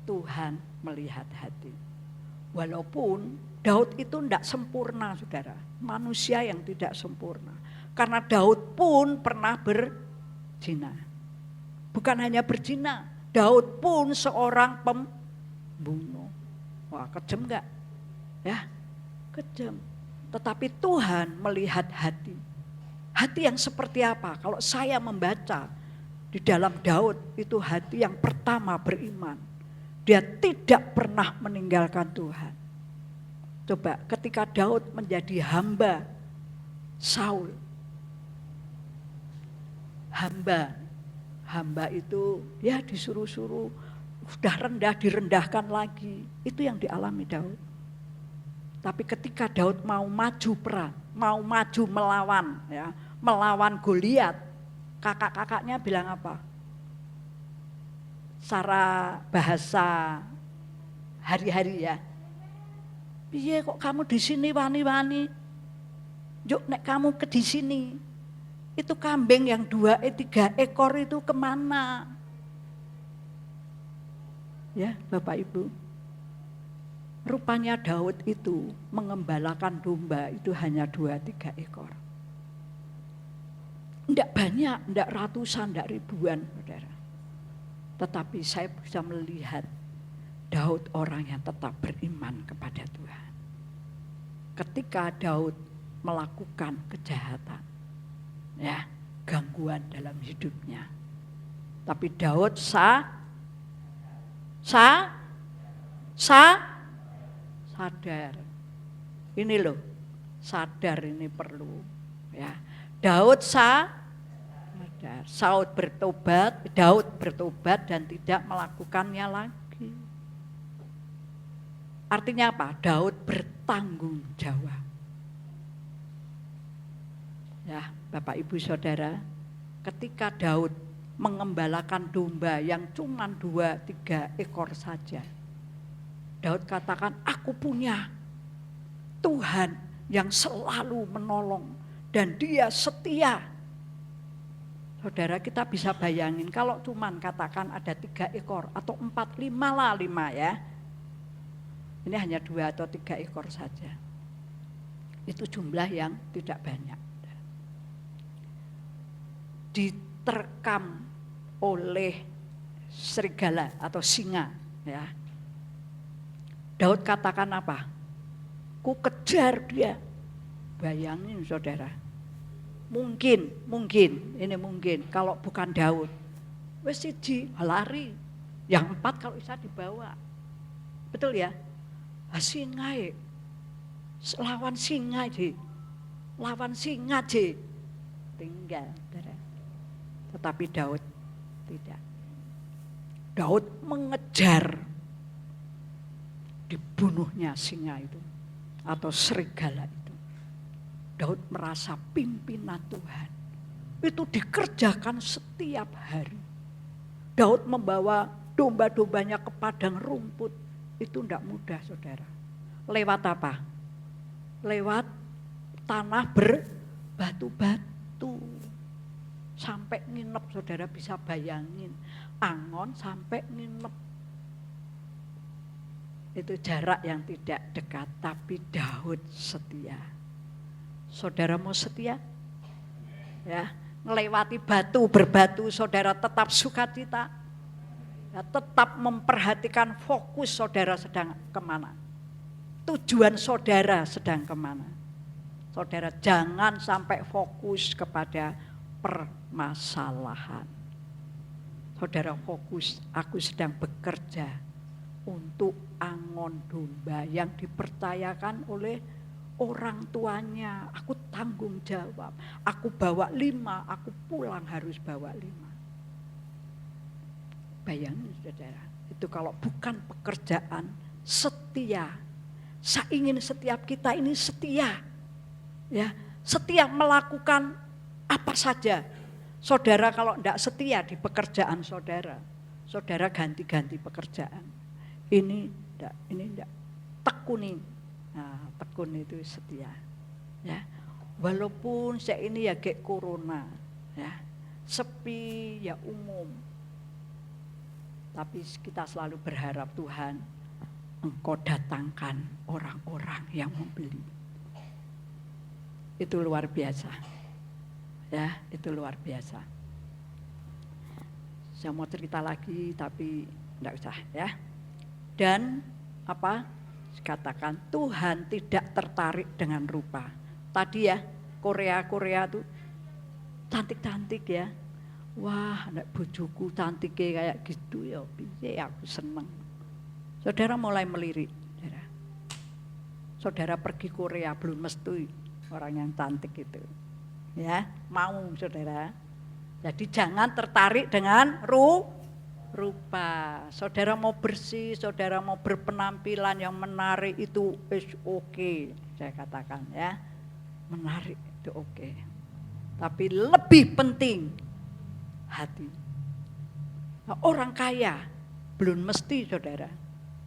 Tuhan melihat hati. Walaupun Daud itu tidak sempurna, saudara. Manusia yang tidak sempurna. Karena Daud pun pernah berzina. Bukan hanya berzina, Daud pun seorang pembunuh. Wah, kejam enggak? Ya, kejam. Tetapi Tuhan melihat hati. Hati yang seperti apa? Kalau saya membaca di dalam Daud, itu hati yang pertama beriman. Dia tidak pernah meninggalkan Tuhan. Coba ketika Daud menjadi hamba Saul. Hamba itu ya disuruh-suruh, sudah rendah direndahkan lagi. Itu yang dialami Daud. Tapi ketika Daud mau maju perang, mau maju melawan, ya, melawan Goliat, kakak-kakaknya bilang apa? Secara bahasa hari-hari ya, piye kok kamu di sini wani-wani? Yuk nek kamu ke di sini, itu kambing yang 3 ekor itu kemana? Ya Bapak Ibu, rupanya Daud itu mengembalakan domba itu hanya 2-3 ekor. Tidak banyak, tidak ratusan, tidak ribuan, saudara. Tetapi saya bisa melihat Daud orang yang tetap beriman kepada Tuhan. Ketika Daud melakukan kejahatan, ya, gangguan dalam hidupnya. Tapi Daud sadar. Ini loh, sadar ini perlu. Ya, Daud sadar. Daud bertobat dan tidak melakukannya lagi. Artinya apa? Daud bertanggung jawab. Ya, Bapak Ibu Saudara, ketika Daud mengembalakan domba yang cuma 2-3 ekor saja, Daud katakan, aku punya Tuhan yang selalu menolong dan dia setia. Saudara, kita bisa bayangin kalau cuman katakan ada 3 ekor atau 4, 5 lah 5 ya. Ini hanya 2 atau 3 ekor saja. Itu jumlah yang tidak banyak. Diterkam oleh serigala atau singa, ya. Daud katakan apa? Ku kejar dia. Bayangin saudara. Mungkin kalau bukan Daud, wes siji lari, yang 4 kalau bisa dibawa. Betul ya? Singa lawan singa tinggal. Tetapi Daud tidak. Daud mengejar dibunuhnya singa itu atau serigala itu. Daud merasa pimpinan Tuhan itu dikerjakan setiap hari. Daud membawa domba-dombanya ke padang rumput, itu tidak mudah saudara. Lewat apa? Lewat tanah berbatu-batu. Sampai nginep, saudara bisa bayangin. Angon sampai nginep. Itu jarak yang tidak dekat, tapi Daud setia. Saudara mau setia? Ya, ngelewati batu berbatu, saudara tetap sukacita. Ya, tetap memperhatikan fokus saudara sedang kemana. Tujuan saudara sedang kemana. Saudara jangan sampai fokus kepada permasalahan. Saudara fokus, aku sedang bekerja untuk angon domba yang dipercayakan oleh orang tuanya. Aku tanggung jawab. Aku bawa 5, aku pulang harus bawa 5. Bayangin saudara, itu kalau bukan pekerjaan setia. Saya ingin setiap kita ini setia. Ya, setia melakukan apa saja. Saudara kalau tidak setia di pekerjaan saudara, saudara ganti-ganti pekerjaan. Ini enggak. Tekuni. Nah, tekun itu setia. Ya. Walaupun saya ini ya kayak corona, ya. Sepi ya umum. Tapi kita selalu berharap Tuhan, Engkau datangkan orang-orang yang membeli. Itu luar biasa. Ya, itu luar biasa. Saya mau cerita lagi tapi enggak usah ya. Dan apa? Katakan Tuhan tidak tertarik dengan rupa. Tadi ya, Korea tuh cantik-cantik ya. Wah, anak bojoku cantiknya kayak gitu ya, piye aku seneng. Saudara mulai melirik, saudara. Saudara pergi Korea belum mesti orang yang cantik itu. Ya, mau saudara. Jadi jangan tertarik dengan rupa. Saudara mau bersih, saudara mau berpenampilan yang menarik itu oke, saya katakan ya. Menarik itu oke. Tapi lebih penting hati. Nah, orang kaya belum mesti saudara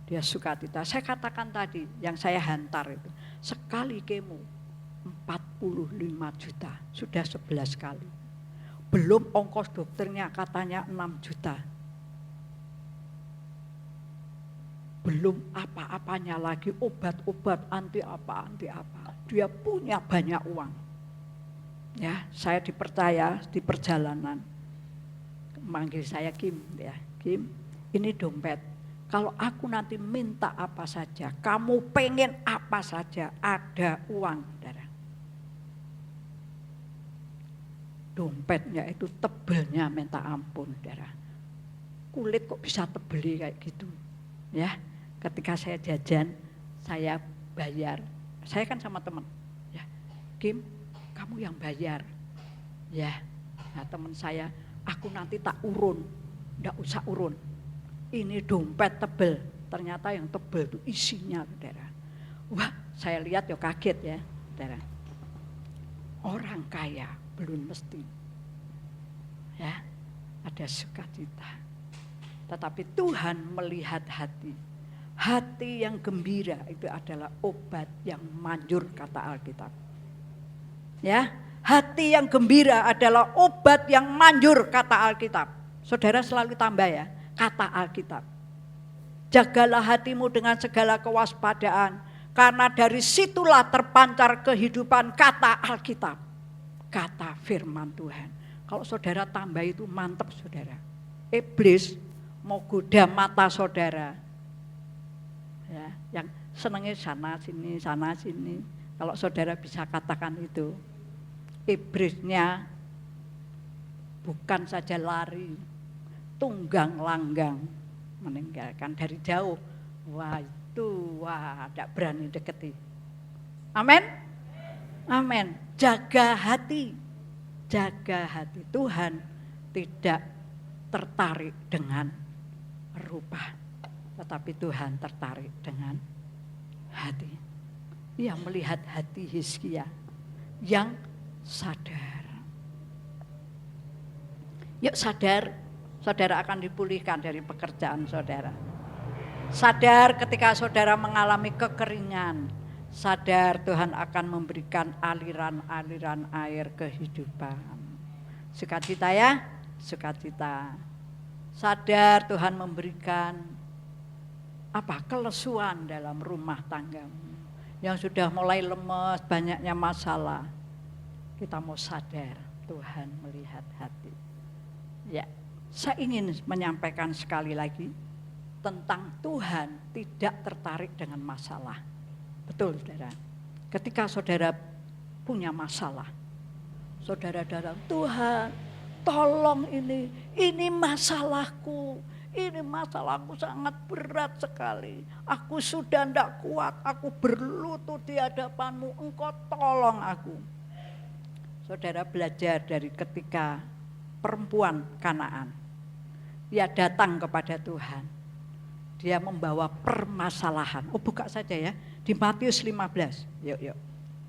dia sukacita. Saya katakan tadi yang saya hantar itu sekali kemo 45 juta sudah 11 kali. Belum ongkos dokternya katanya 6 juta. Belum apa-apanya lagi, obat-obat anti apa. Dia punya banyak uang. Ya, saya dipercaya di perjalanan. Manggil saya Kim, ya. Kim, ini dompet. Kalau aku nanti minta apa saja, kamu pengen apa saja, ada uang, saudara. Dompetnya itu tebelnya minta ampun, saudara. Kulit kok bisa tebeli kayak gitu, ya. Ketika saya jajan, saya bayar. Saya kan sama teman, ya. Kim, kamu yang bayar, ya. Nah, teman saya, aku nanti tak urun, enggak usah urun. Ini dompet tebel, ternyata yang tebel itu isinya, saudara. Wah, saya lihat ya kaget ya, saudara. Orang kaya belum mesti, ya, ada sukacita. Tetapi Tuhan melihat hati. Hati yang gembira itu adalah obat yang manjur, kata Alkitab. Ya, hati yang gembira adalah obat yang manjur, kata Alkitab. Saudara selalu tambah ya, kata Alkitab. Jagalah hatimu dengan segala kewaspadaan, karena dari situlah terpancar kehidupan, kata Alkitab. Kata firman Tuhan. Kalau saudara tambah itu mantap, saudara. Iblis mau goda mata saudara. Ya, yang senangnya sana sini. Kalau saudara bisa katakan itu, iblisnya bukan saja lari, tunggang langgang, meninggalkan dari jauh. Wah, tidak berani deketi. Amin. Amin. Jaga hati. Jaga hati. Tuhan tidak tertarik dengan rupa, tetapi Tuhan tertarik dengan hati. Ia melihat hati Hizkia yang sadar. Yuk sadar, saudara akan dipulihkan dari pekerjaan saudara. Sadar ketika saudara mengalami kekeringan. Sadar Tuhan akan memberikan aliran-aliran air kehidupan. Sukacita ya, sukacita. Sadar Tuhan memberikan kelesuan dalam rumah tanggamu. Yang sudah mulai lemes, banyaknya masalah. Kita mau sadar Tuhan melihat hati. Ya, saya ingin menyampaikan sekali lagi tentang Tuhan tidak tertarik dengan masalah. Betul, saudara. Ketika saudara punya masalah, saudara datang, Tuhan, tolong ini masalahku sangat berat sekali. Aku sudah tidak kuat, aku berlutut di hadapanmu, engkau tolong aku. Saudara belajar dari ketika perempuan Kanaan, dia datang kepada Tuhan. Dia membawa permasalahan. Oh, buka saja ya, di Matius 15. Yuk.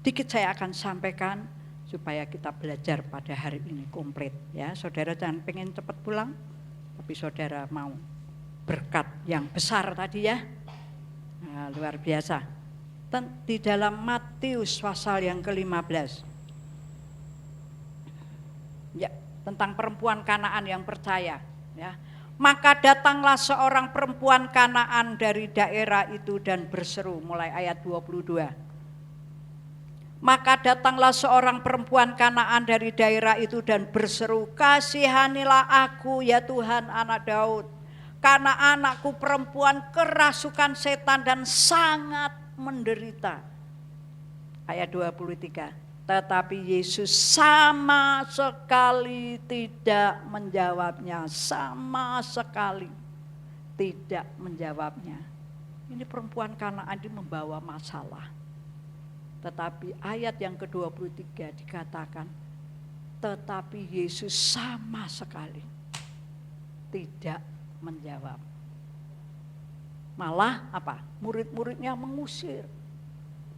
Dikit saya akan sampaikan supaya kita belajar pada hari ini komplit. Ya, saudara jangan pengen cepat pulang, tapi saudara mau berkat yang besar tadi ya. Nah, luar biasa. Di dalam Matius pasal yang ke-15. Ya, tentang perempuan Kanaan yang percaya. Ya. Maka datanglah seorang perempuan Kanaan dari daerah itu dan berseru, mulai ayat 22. Maka datanglah seorang perempuan Kanaan dari daerah itu dan berseru, kasihanilah aku ya Tuhan anak Daud, karena anakku perempuan kerasukan setan dan sangat menderita. Ayat 23. Tetapi Yesus sama sekali tidak menjawabnya, sama sekali tidak menjawabnya. Ini perempuan Kanaan ini membawa masalah. Tetapi ayat yang ke-23 dikatakan, tetapi Yesus sama sekali tidak menjawab. Malah murid-muridnya mengusir,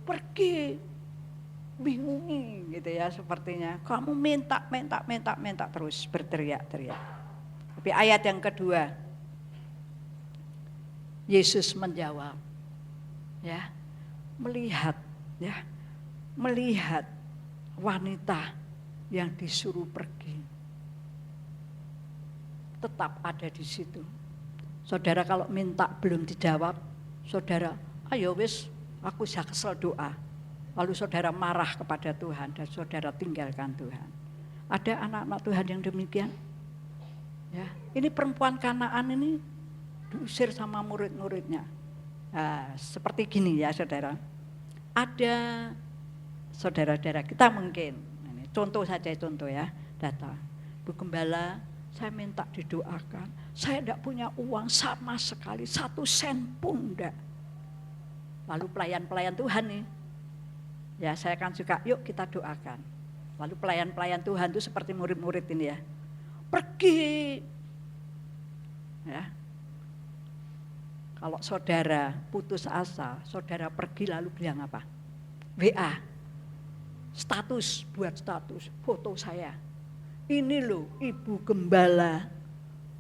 pergi, bingungi gitu ya sepertinya. Kamu minta terus berteriak-teriak. Tapi ayat yang kedua, Yesus menjawab, ya, melihat wanita yang disuruh pergi tetap ada di situ. Saudara kalau minta belum dijawab, saudara, ayo wis, aku sudah kesel doa. lalu saudara marah kepada Tuhan dan saudara tinggalkan Tuhan. Ada anak-anak Tuhan yang demikian? Ya, ini perempuan Kanaan ini diusir sama murid-muridnya. Nah, seperti gini ya saudara. Ada saudara-saudara kita mungkin, ini contoh saja contoh ya, datang. Bu Gembala, saya minta didoakan. Saya tidak punya uang sama sekali, 1 sen pun enggak. Lalu pelayan-pelayan Tuhan nih, ya saya akan suka, yuk kita doakan. Lalu pelayan-pelayan Tuhan itu seperti murid-murid ini ya, pergi. Ya. Kalau saudara putus asa, saudara pergi lalu bilang apa? WA, status, buat status, foto saya. Ini loh Ibu Gembala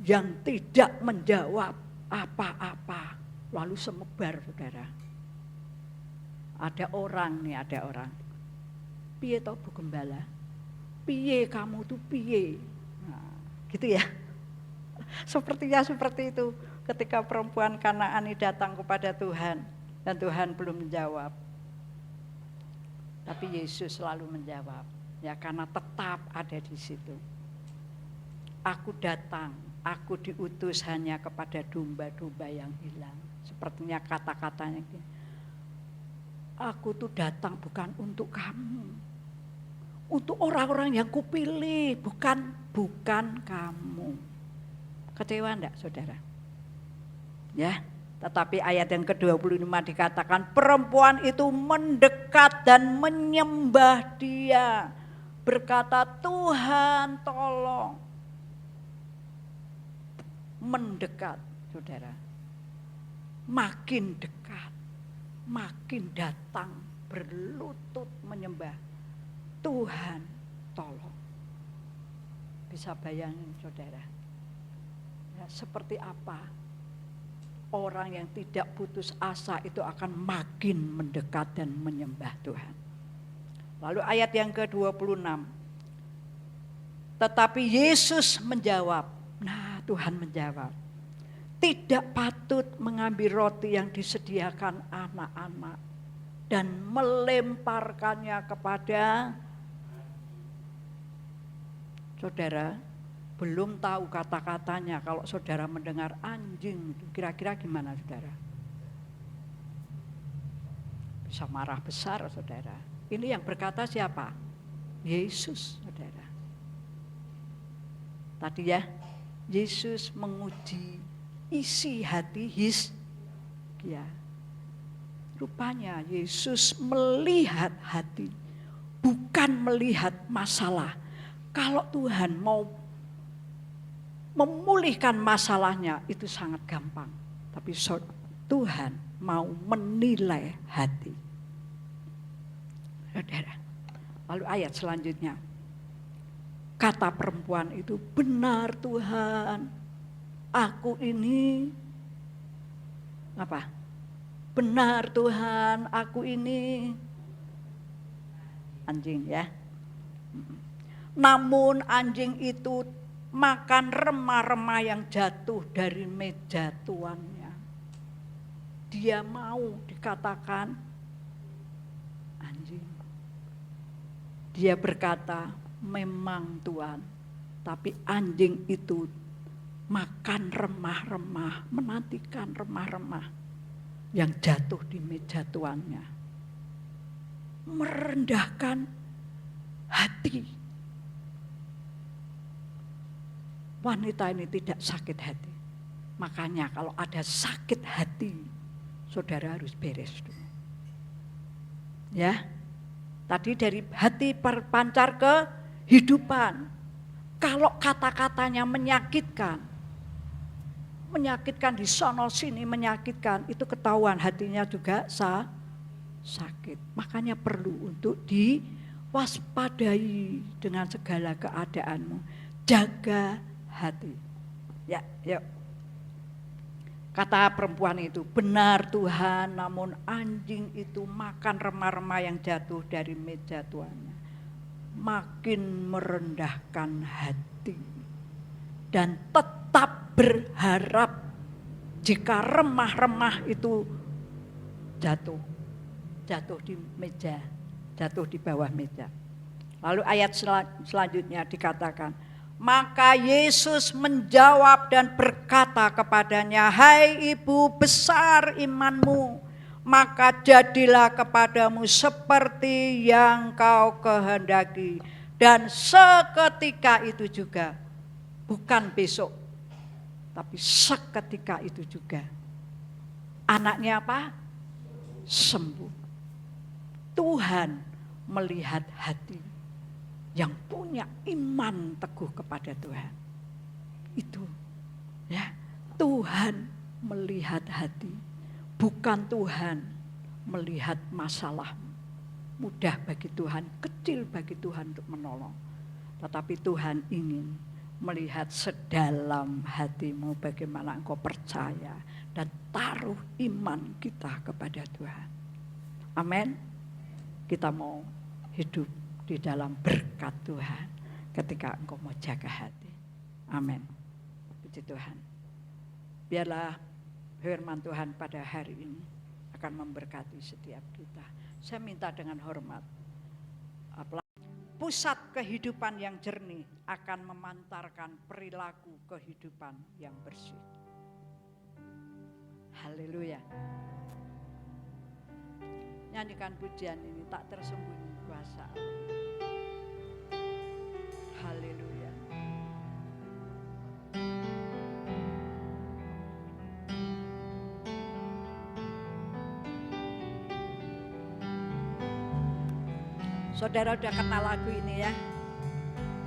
yang tidak menjawab apa-apa. Lalu semebar saudara. Ada orang. Piye toh Bu Gembala? Piye kamu tuh piye? Nah, gitu ya. Sepertinya seperti itu ketika perempuan Kanaan ini datang kepada Tuhan dan Tuhan belum menjawab. Tapi Yesus selalu menjawab, ya karena tetap ada di situ. Aku datang, aku diutus hanya kepada domba-domba yang hilang. Sepertinya kata-katanya, aku tuh datang bukan untuk kamu, untuk orang-orang yang kupilih, bukan kamu. Kecewa enggak saudara? Ya, tetapi ayat yang ke-25 dikatakan perempuan itu mendekat dan menyembah Dia, berkata, Tuhan tolong. Mendekat saudara, makin dekat, makin datang berlutut menyembah, Tuhan tolong. Bisa bayangin saudara, ya, seperti apa orang yang tidak putus asa itu akan makin mendekat dan menyembah Tuhan. Lalu ayat yang ke-26. Tetapi Yesus menjawab, nah Tuhan menjawab, tidak patut mengambil roti yang disediakan anak-anak dan melemparkannya kepada saudara. Belum tahu kata-katanya, kalau saudara mendengar anjing, kira-kira gimana saudara? Bisa marah besar saudara. Ini yang berkata siapa? Yesus saudara. Tadi ya, Yesus menguji isi hati Hizkia. Rupanya Yesus melihat hati, bukan melihat masalah. Kalau Tuhan mau memulihkan masalahnya itu sangat gampang. Tapi Tuhan mau menilai hati. Saudara. Lalu ayat selanjutnya. Kata perempuan itu, benar Tuhan, aku ini apa? Benar Tuhan, aku ini anjing ya. Namun anjing itu makan remah-remah yang jatuh dari meja tuannya. Dia mau dikatakan anjing. Dia berkata, memang Tuhan, tapi anjing itu makan remah-remah, menantikan remah-remah yang jatuh di meja tuannya. Merendahkan hati. Wanita ini tidak sakit hati. Makanya kalau ada sakit hati, saudara harus beres dulu. Ya, tadi dari hati berpancar ke kehidupan. Kalau kata-katanya menyakitkan di sono sini menyakitkan, itu ketahuan hatinya juga sakit. Makanya perlu untuk diwaspadai dengan segala keadaanmu. Jaga hati. Ya, yuk. Kata perempuan itu, benar Tuhan, namun anjing itu makan remah-remah yang jatuh dari meja tuannya. Makin merendahkan hati dan tetap berharap jika remah-remah itu jatuh di meja jatuh di bawah meja. Lalu ayat selanjutnya dikatakan, maka Yesus menjawab dan berkata kepadanya, hai ibu, besar imanmu, maka jadilah kepadamu seperti yang kau kehendaki. Dan seketika itu juga, bukan besok, tapi seketika itu juga, anaknya apa? Sembuh. Tuhan melihat hati yang punya iman teguh kepada Tuhan. Itu ya, Tuhan melihat hati, bukan Tuhan melihat masalah. Mudah bagi Tuhan, kecil bagi Tuhan untuk menolong. Tetapi Tuhan ingin melihat sedalam hatimu, bagaimana engkau percaya dan taruh iman kita kepada Tuhan. Amin. Kita mau hidup di dalam berkat Tuhan ketika engkau mau jaga hati. Amin. Puji Tuhan. Biarlah firman Tuhan pada hari ini akan memberkati setiap kita. Saya minta dengan hormat, pusat kehidupan yang jernih akan memantarkan perilaku kehidupan yang bersih. Haleluya. Nyanyikan pujian ini, tak tersembunyi kuasa. Haleluya. Saudara udah kenal lagu ini ya.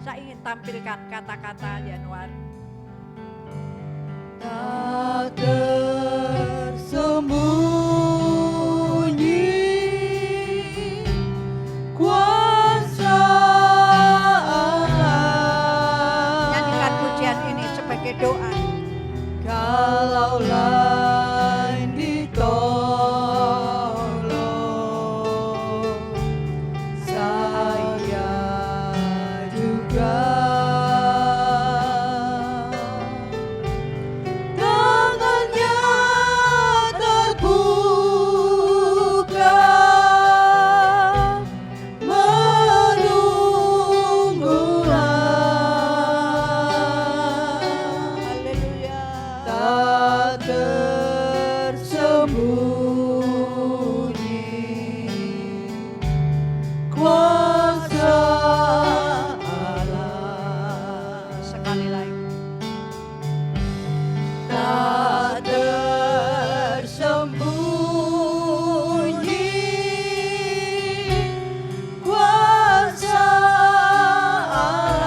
Saya ingin tampilkan kata-kata Januar. Tak tersembunyi kuasa Allah. Nyanyikan pujian ini sebagai doa. Kalau lain ditolong, saya juga. Tangannya terbuka, menunggulah. Haleluya. Tak tersembunyi kuasa Allah. Sekali lagi. Tak tersembunyi kuasa Allah.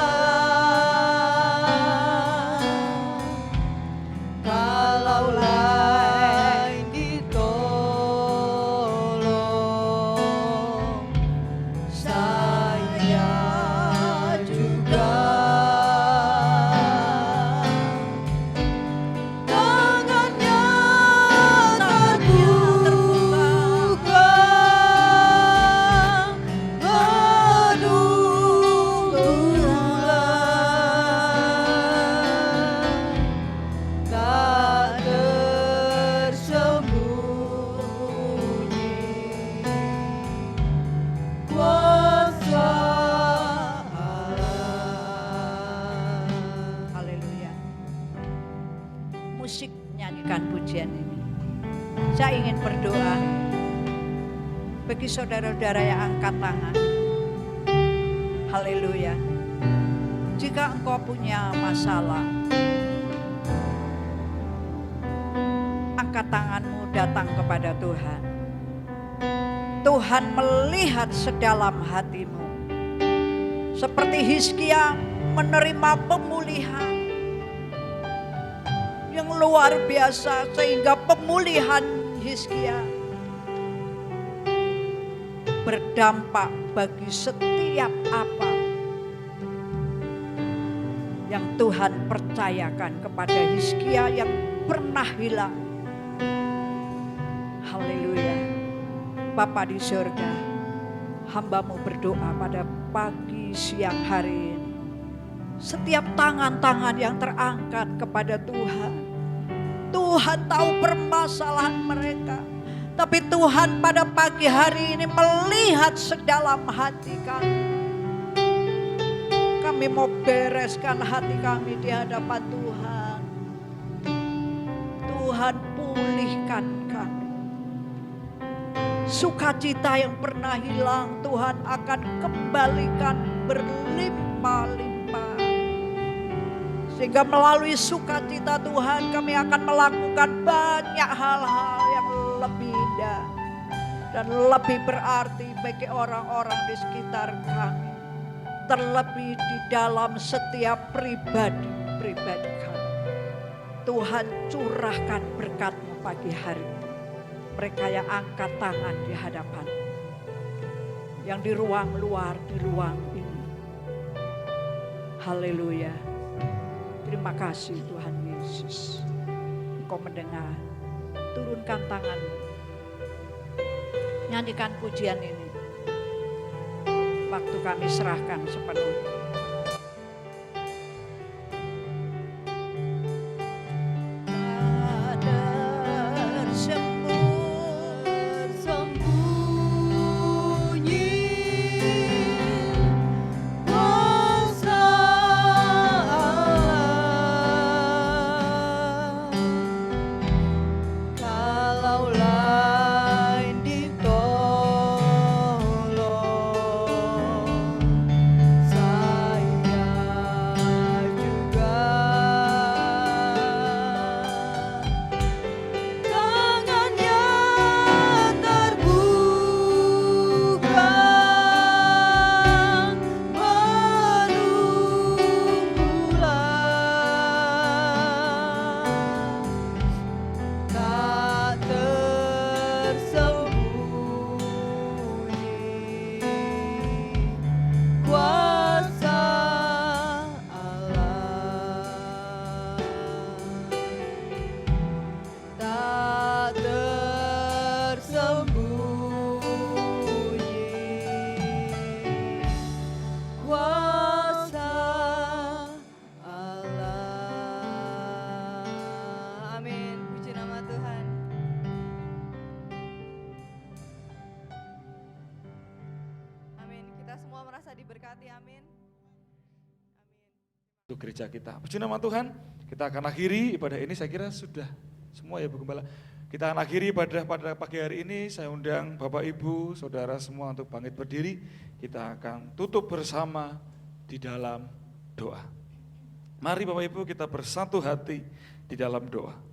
Kalau lain ditolong, saya juga. Tangannya terbuka, menunggulah. Tak tersembunyi kuasa Allah. Haleluya. Musik nyanyikan pujian ini. Saya ingin berdoa bagi saudara-saudara yang angkat tangan. Haleluya. Jika engkau punya masalah, angkat tanganmu, datang kepada Tuhan. Tuhan melihat sedalam hatimu. Seperti Hizkia menerima pemulihan yang luar biasa, sehingga pemulihan Hizkia berdampak bagi setiap apa yang Tuhan percayakan kepada Hizkia yang pernah hilang. Haleluya. Bapa di surga, hamba-Mu berdoa pada pagi siang hari ini. Setiap tangan-tangan yang terangkat kepada Tuhan, Tuhan tahu permasalahan mereka. Tapi Tuhan pada pagi hari ini melihat sedalam hati kami. Kami mau bereskan hati kami di hadapan Tuhan. Tuhan pulihkan kami. Sukacita yang pernah hilang Tuhan akan kembalikan berlimpah-limpah. Sehingga melalui sukacita Tuhan kami akan melakukan banyak hal-hal yang lebih indah dan lebih berarti bagi orang-orang di sekitar kami. Terlebih di dalam setiap pribadi kami. Tuhan curahkan berkat-Mu pagi hari ini. Mereka yang angkat tangan di hadapan, yang di ruang luar, di ruang ini. Haleluya. Terima kasih Tuhan Yesus. Engkau mendengar. Turunkan tanganmu. Nyanyikan pujian ini. Waktu kami serahkan sepenuhnya. Diberkati, amin. Untuk gereja kita. Puji nama Tuhan, kita akan akhiri ibadah ini, saya kira sudah semua ya Bu Gembala. Kita akan akhiri ibadah pada pagi hari ini, saya undang Bapak Ibu, Saudara semua untuk bangkit berdiri. Kita akan tutup bersama di dalam doa. Mari Bapak Ibu kita bersatu hati di dalam doa.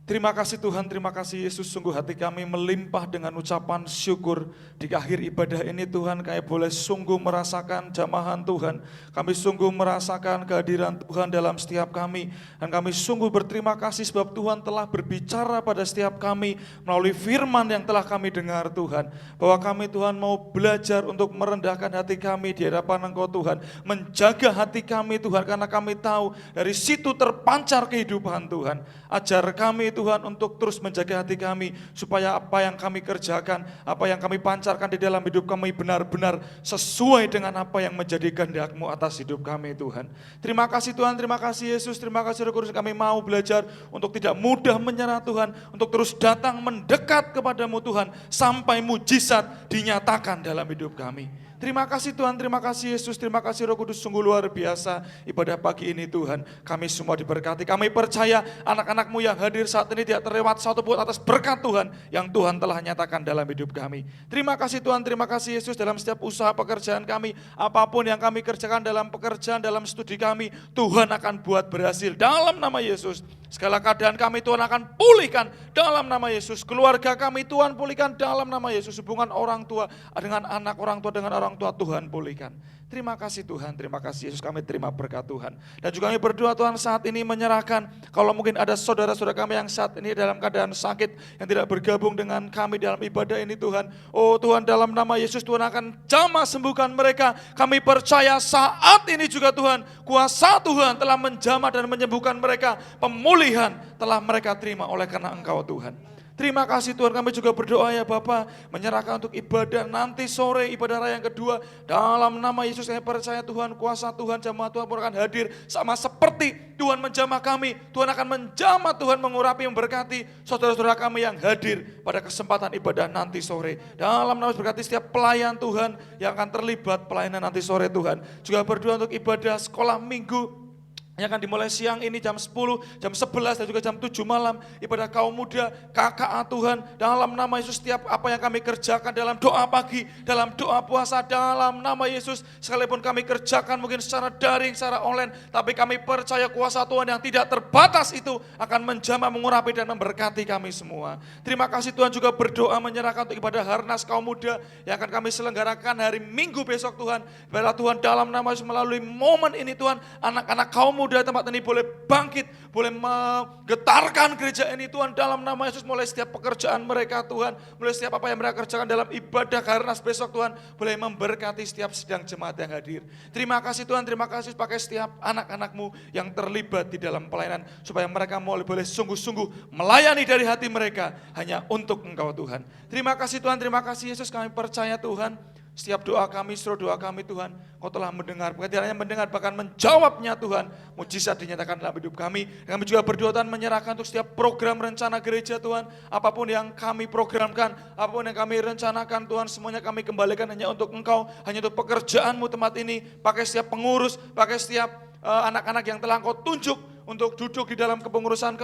Terima kasih Tuhan, terima kasih Yesus, sungguh hati kami melimpah dengan ucapan syukur. Di akhir ibadah ini Tuhan, kami boleh sungguh merasakan jamahan Tuhan. Kami sungguh merasakan kehadiran Tuhan dalam setiap kami. Dan kami sungguh berterima kasih sebab Tuhan telah berbicara pada setiap kami melalui firman yang telah kami dengar Tuhan. Bahwa kami Tuhan mau belajar untuk merendahkan hati kami di hadapan Engkau Tuhan. Menjaga hati kami Tuhan, karena kami tahu dari situ terpancar kehidupan Tuhan. Ajar kami Tuhan untuk terus menjaga hati kami, supaya apa yang kami kerjakan, apa yang kami pancarkan di dalam hidup kami benar-benar sesuai dengan apa yang menjadi kehendak-Mu atas hidup kami Tuhan. Terima kasih Tuhan, terima kasih Yesus, terima kasih Roh Kudus. Kami mau belajar untuk tidak mudah menyerah Tuhan, untuk terus datang mendekat kepadamu Tuhan, sampai mujizat dinyatakan dalam hidup kami. Terima kasih Tuhan, terima kasih Yesus, terima kasih Roh Kudus, sungguh luar biasa ibadah pagi ini Tuhan. Kami semua diberkati, kami percaya anak-anak-Mu yang hadir saat ini tidak terlewat satu pun atas berkat Tuhan yang Tuhan telah nyatakan dalam hidup kami. Terima kasih Tuhan, terima kasih Yesus, dalam setiap usaha pekerjaan kami, apapun yang kami kerjakan dalam pekerjaan, dalam studi kami, Tuhan akan buat berhasil dalam nama Yesus. Segala keadaan kami Tuhan akan pulihkan dalam nama Yesus. Keluarga kami Tuhan pulihkan dalam nama Yesus. Hubungan orang tua dengan anak, orang tua dengan orang tua Tuhan pulihkan. Terima kasih Tuhan, terima kasih Yesus, kami terima berkat Tuhan. Dan juga kami berdoa Tuhan saat ini menyerahkan, kalau mungkin ada saudara-saudara kami yang saat ini dalam keadaan sakit, yang tidak bergabung dengan kami dalam ibadah ini Tuhan. Oh Tuhan, dalam nama Yesus Tuhan akan jamah sembuhkan mereka. Kami percaya saat ini juga Tuhan, kuasa Tuhan telah menjamah dan menyembuhkan mereka. Pemulihan telah mereka terima oleh karena Engkau Tuhan. Terima kasih Tuhan, kami juga berdoa ya Bapa, menyerahkan untuk ibadah nanti sore, ibadah raya yang kedua. Dalam nama Yesus kami percaya Tuhan, kuasa Tuhan, jamaah Tuhan pun akan hadir sama seperti Tuhan menjamah kami. Tuhan akan menjamah, Tuhan mengurapi, memberkati saudara-saudara kami yang hadir pada kesempatan ibadah nanti sore. Dalam nama Yesus berkati setiap pelayan Tuhan yang akan terlibat pelayanan nanti sore Tuhan. Juga berdoa untuk ibadah sekolah minggu yang akan dimulai siang ini jam 10, jam 11 dan juga jam 7 malam. Ibadah kaum muda, KKA Tuhan. Dalam nama Yesus setiap apa yang kami kerjakan dalam doa pagi, dalam doa puasa, dalam nama Yesus. Sekalipun kami kerjakan mungkin secara daring, secara online. Tapi kami percaya kuasa Tuhan yang tidak terbatas itu akan menjamah, mengurapi dan memberkati kami semua. Terima kasih Tuhan, juga berdoa menyerahkan untuk ibadah Harnas kaum muda yang akan kami selenggarakan hari Minggu besok Tuhan. Biarlah Tuhan dalam nama Yesus melalui momen ini Tuhan, anak-anak kaum muda tempat ini boleh bangkit, boleh menggetarkan gereja ini Tuhan dalam nama Yesus. Mulai setiap pekerjaan mereka Tuhan, mulai setiap apa yang mereka kerjakan dalam ibadah Harnas besok Tuhan, boleh memberkati setiap sedang jemaat yang hadir. Terima kasih Tuhan, terima kasih pakai setiap anak-anak-Mu yang terlibat di dalam pelayanan, supaya mereka boleh sungguh-sungguh melayani dari hati mereka hanya untuk Engkau Tuhan. Terima kasih Tuhan, terima kasih Yesus, kami percaya Tuhan. Setiap doa kami, seluruh doa kami Tuhan, Kau telah mendengar, bukan tidak hanya mendengar, bahkan menjawabnya Tuhan. Mujizat dinyatakan dalam hidup kami. Dan kami juga berdoa Tuhan, menyerahkan untuk setiap program rencana gereja Tuhan. Apapun yang kami programkan, apapun yang kami rencanakan Tuhan, semuanya kami kembalikan hanya untuk Engkau, hanya untuk pekerjaan-Mu tempat ini. Pakai setiap pengurus, pakai setiap anak-anak yang telah Engkau tunjuk untuk duduk di dalam kepengurusan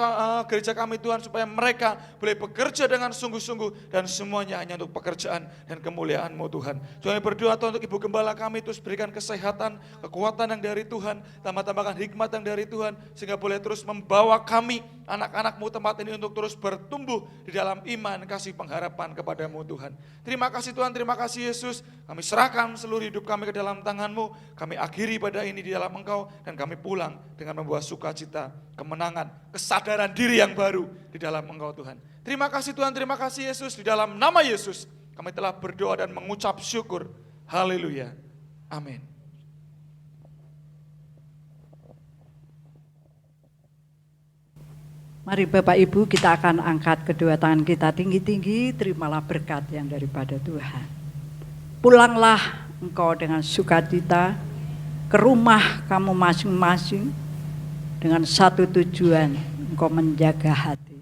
gereja kami Tuhan, supaya mereka boleh bekerja dengan sungguh-sungguh dan semuanya hanya untuk pekerjaan dan kemuliaan-Mu Tuhan. Kami berdoa Tuhan untuk Ibu Gembala kami, terus berikan kesehatan, kekuatan yang dari Tuhan, tambah-tambahkan hikmat yang dari Tuhan, sehingga boleh terus membawa kami, anak-anak-Mu tempat ini untuk terus bertumbuh di dalam iman, kasih, pengharapan kepada-Mu Tuhan. Terima kasih Tuhan, terima kasih Yesus, kami serahkan seluruh hidup kami ke dalam tangan-Mu, kami akhiri pada ini di dalam Engkau, dan kami pulang dengan membawa sukacita, kemenangan, kesadaran diri yang baru di dalam Engkau Tuhan. Terima kasih Tuhan, terima kasih Yesus, di dalam nama Yesus kami telah berdoa dan mengucap syukur. Haleluya. Amin. Mari Bapak Ibu, kita akan angkat kedua tangan kita tinggi-tinggi, terimalah berkat yang daripada Tuhan. Pulanglah engkau dengan sukacita ke rumah kamu masing-masing, dengan satu tujuan, engkau menjaga hati.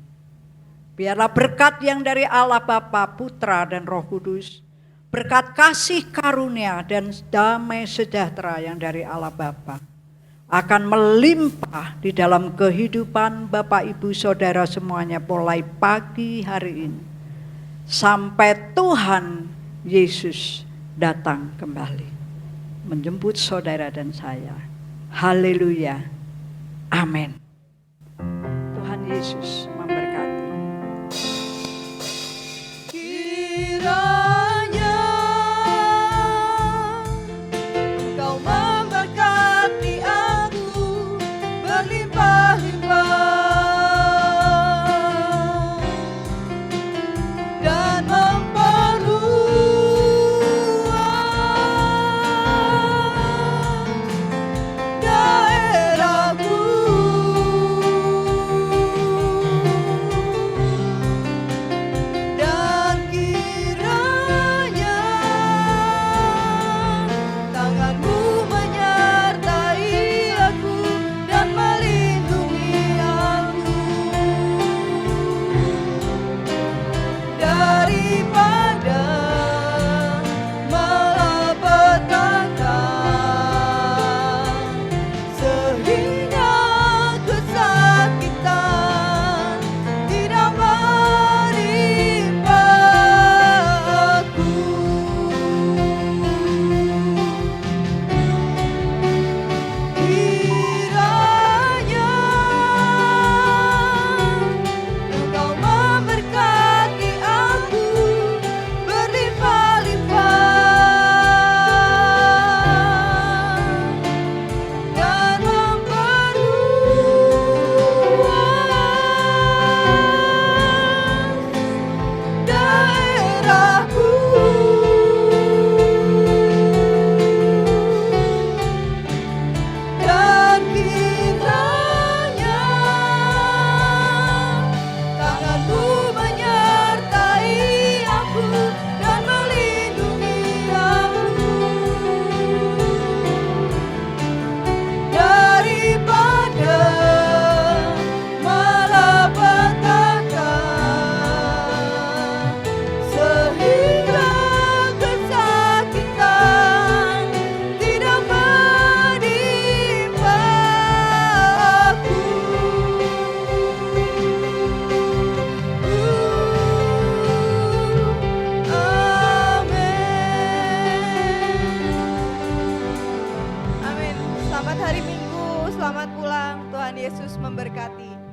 Biarlah berkat yang dari Allah Bapa, Putra dan Roh Kudus, berkat kasih karunia dan damai sejahtera yang dari Allah Bapa, akan melimpah di dalam kehidupan Bapak Ibu Saudara semuanya mulai pagi hari ini, sampai Tuhan Yesus datang kembali, menjemput saudara dan saya. Haleluya. Amin. Tuhan Yesus memberkati. Kiranya Engkau memberkati aku berlimpah-limpah dan memperluas daerahku. Dan kiranya Selamat hari Minggu, selamat pulang. Tuhan Yesus memberkati.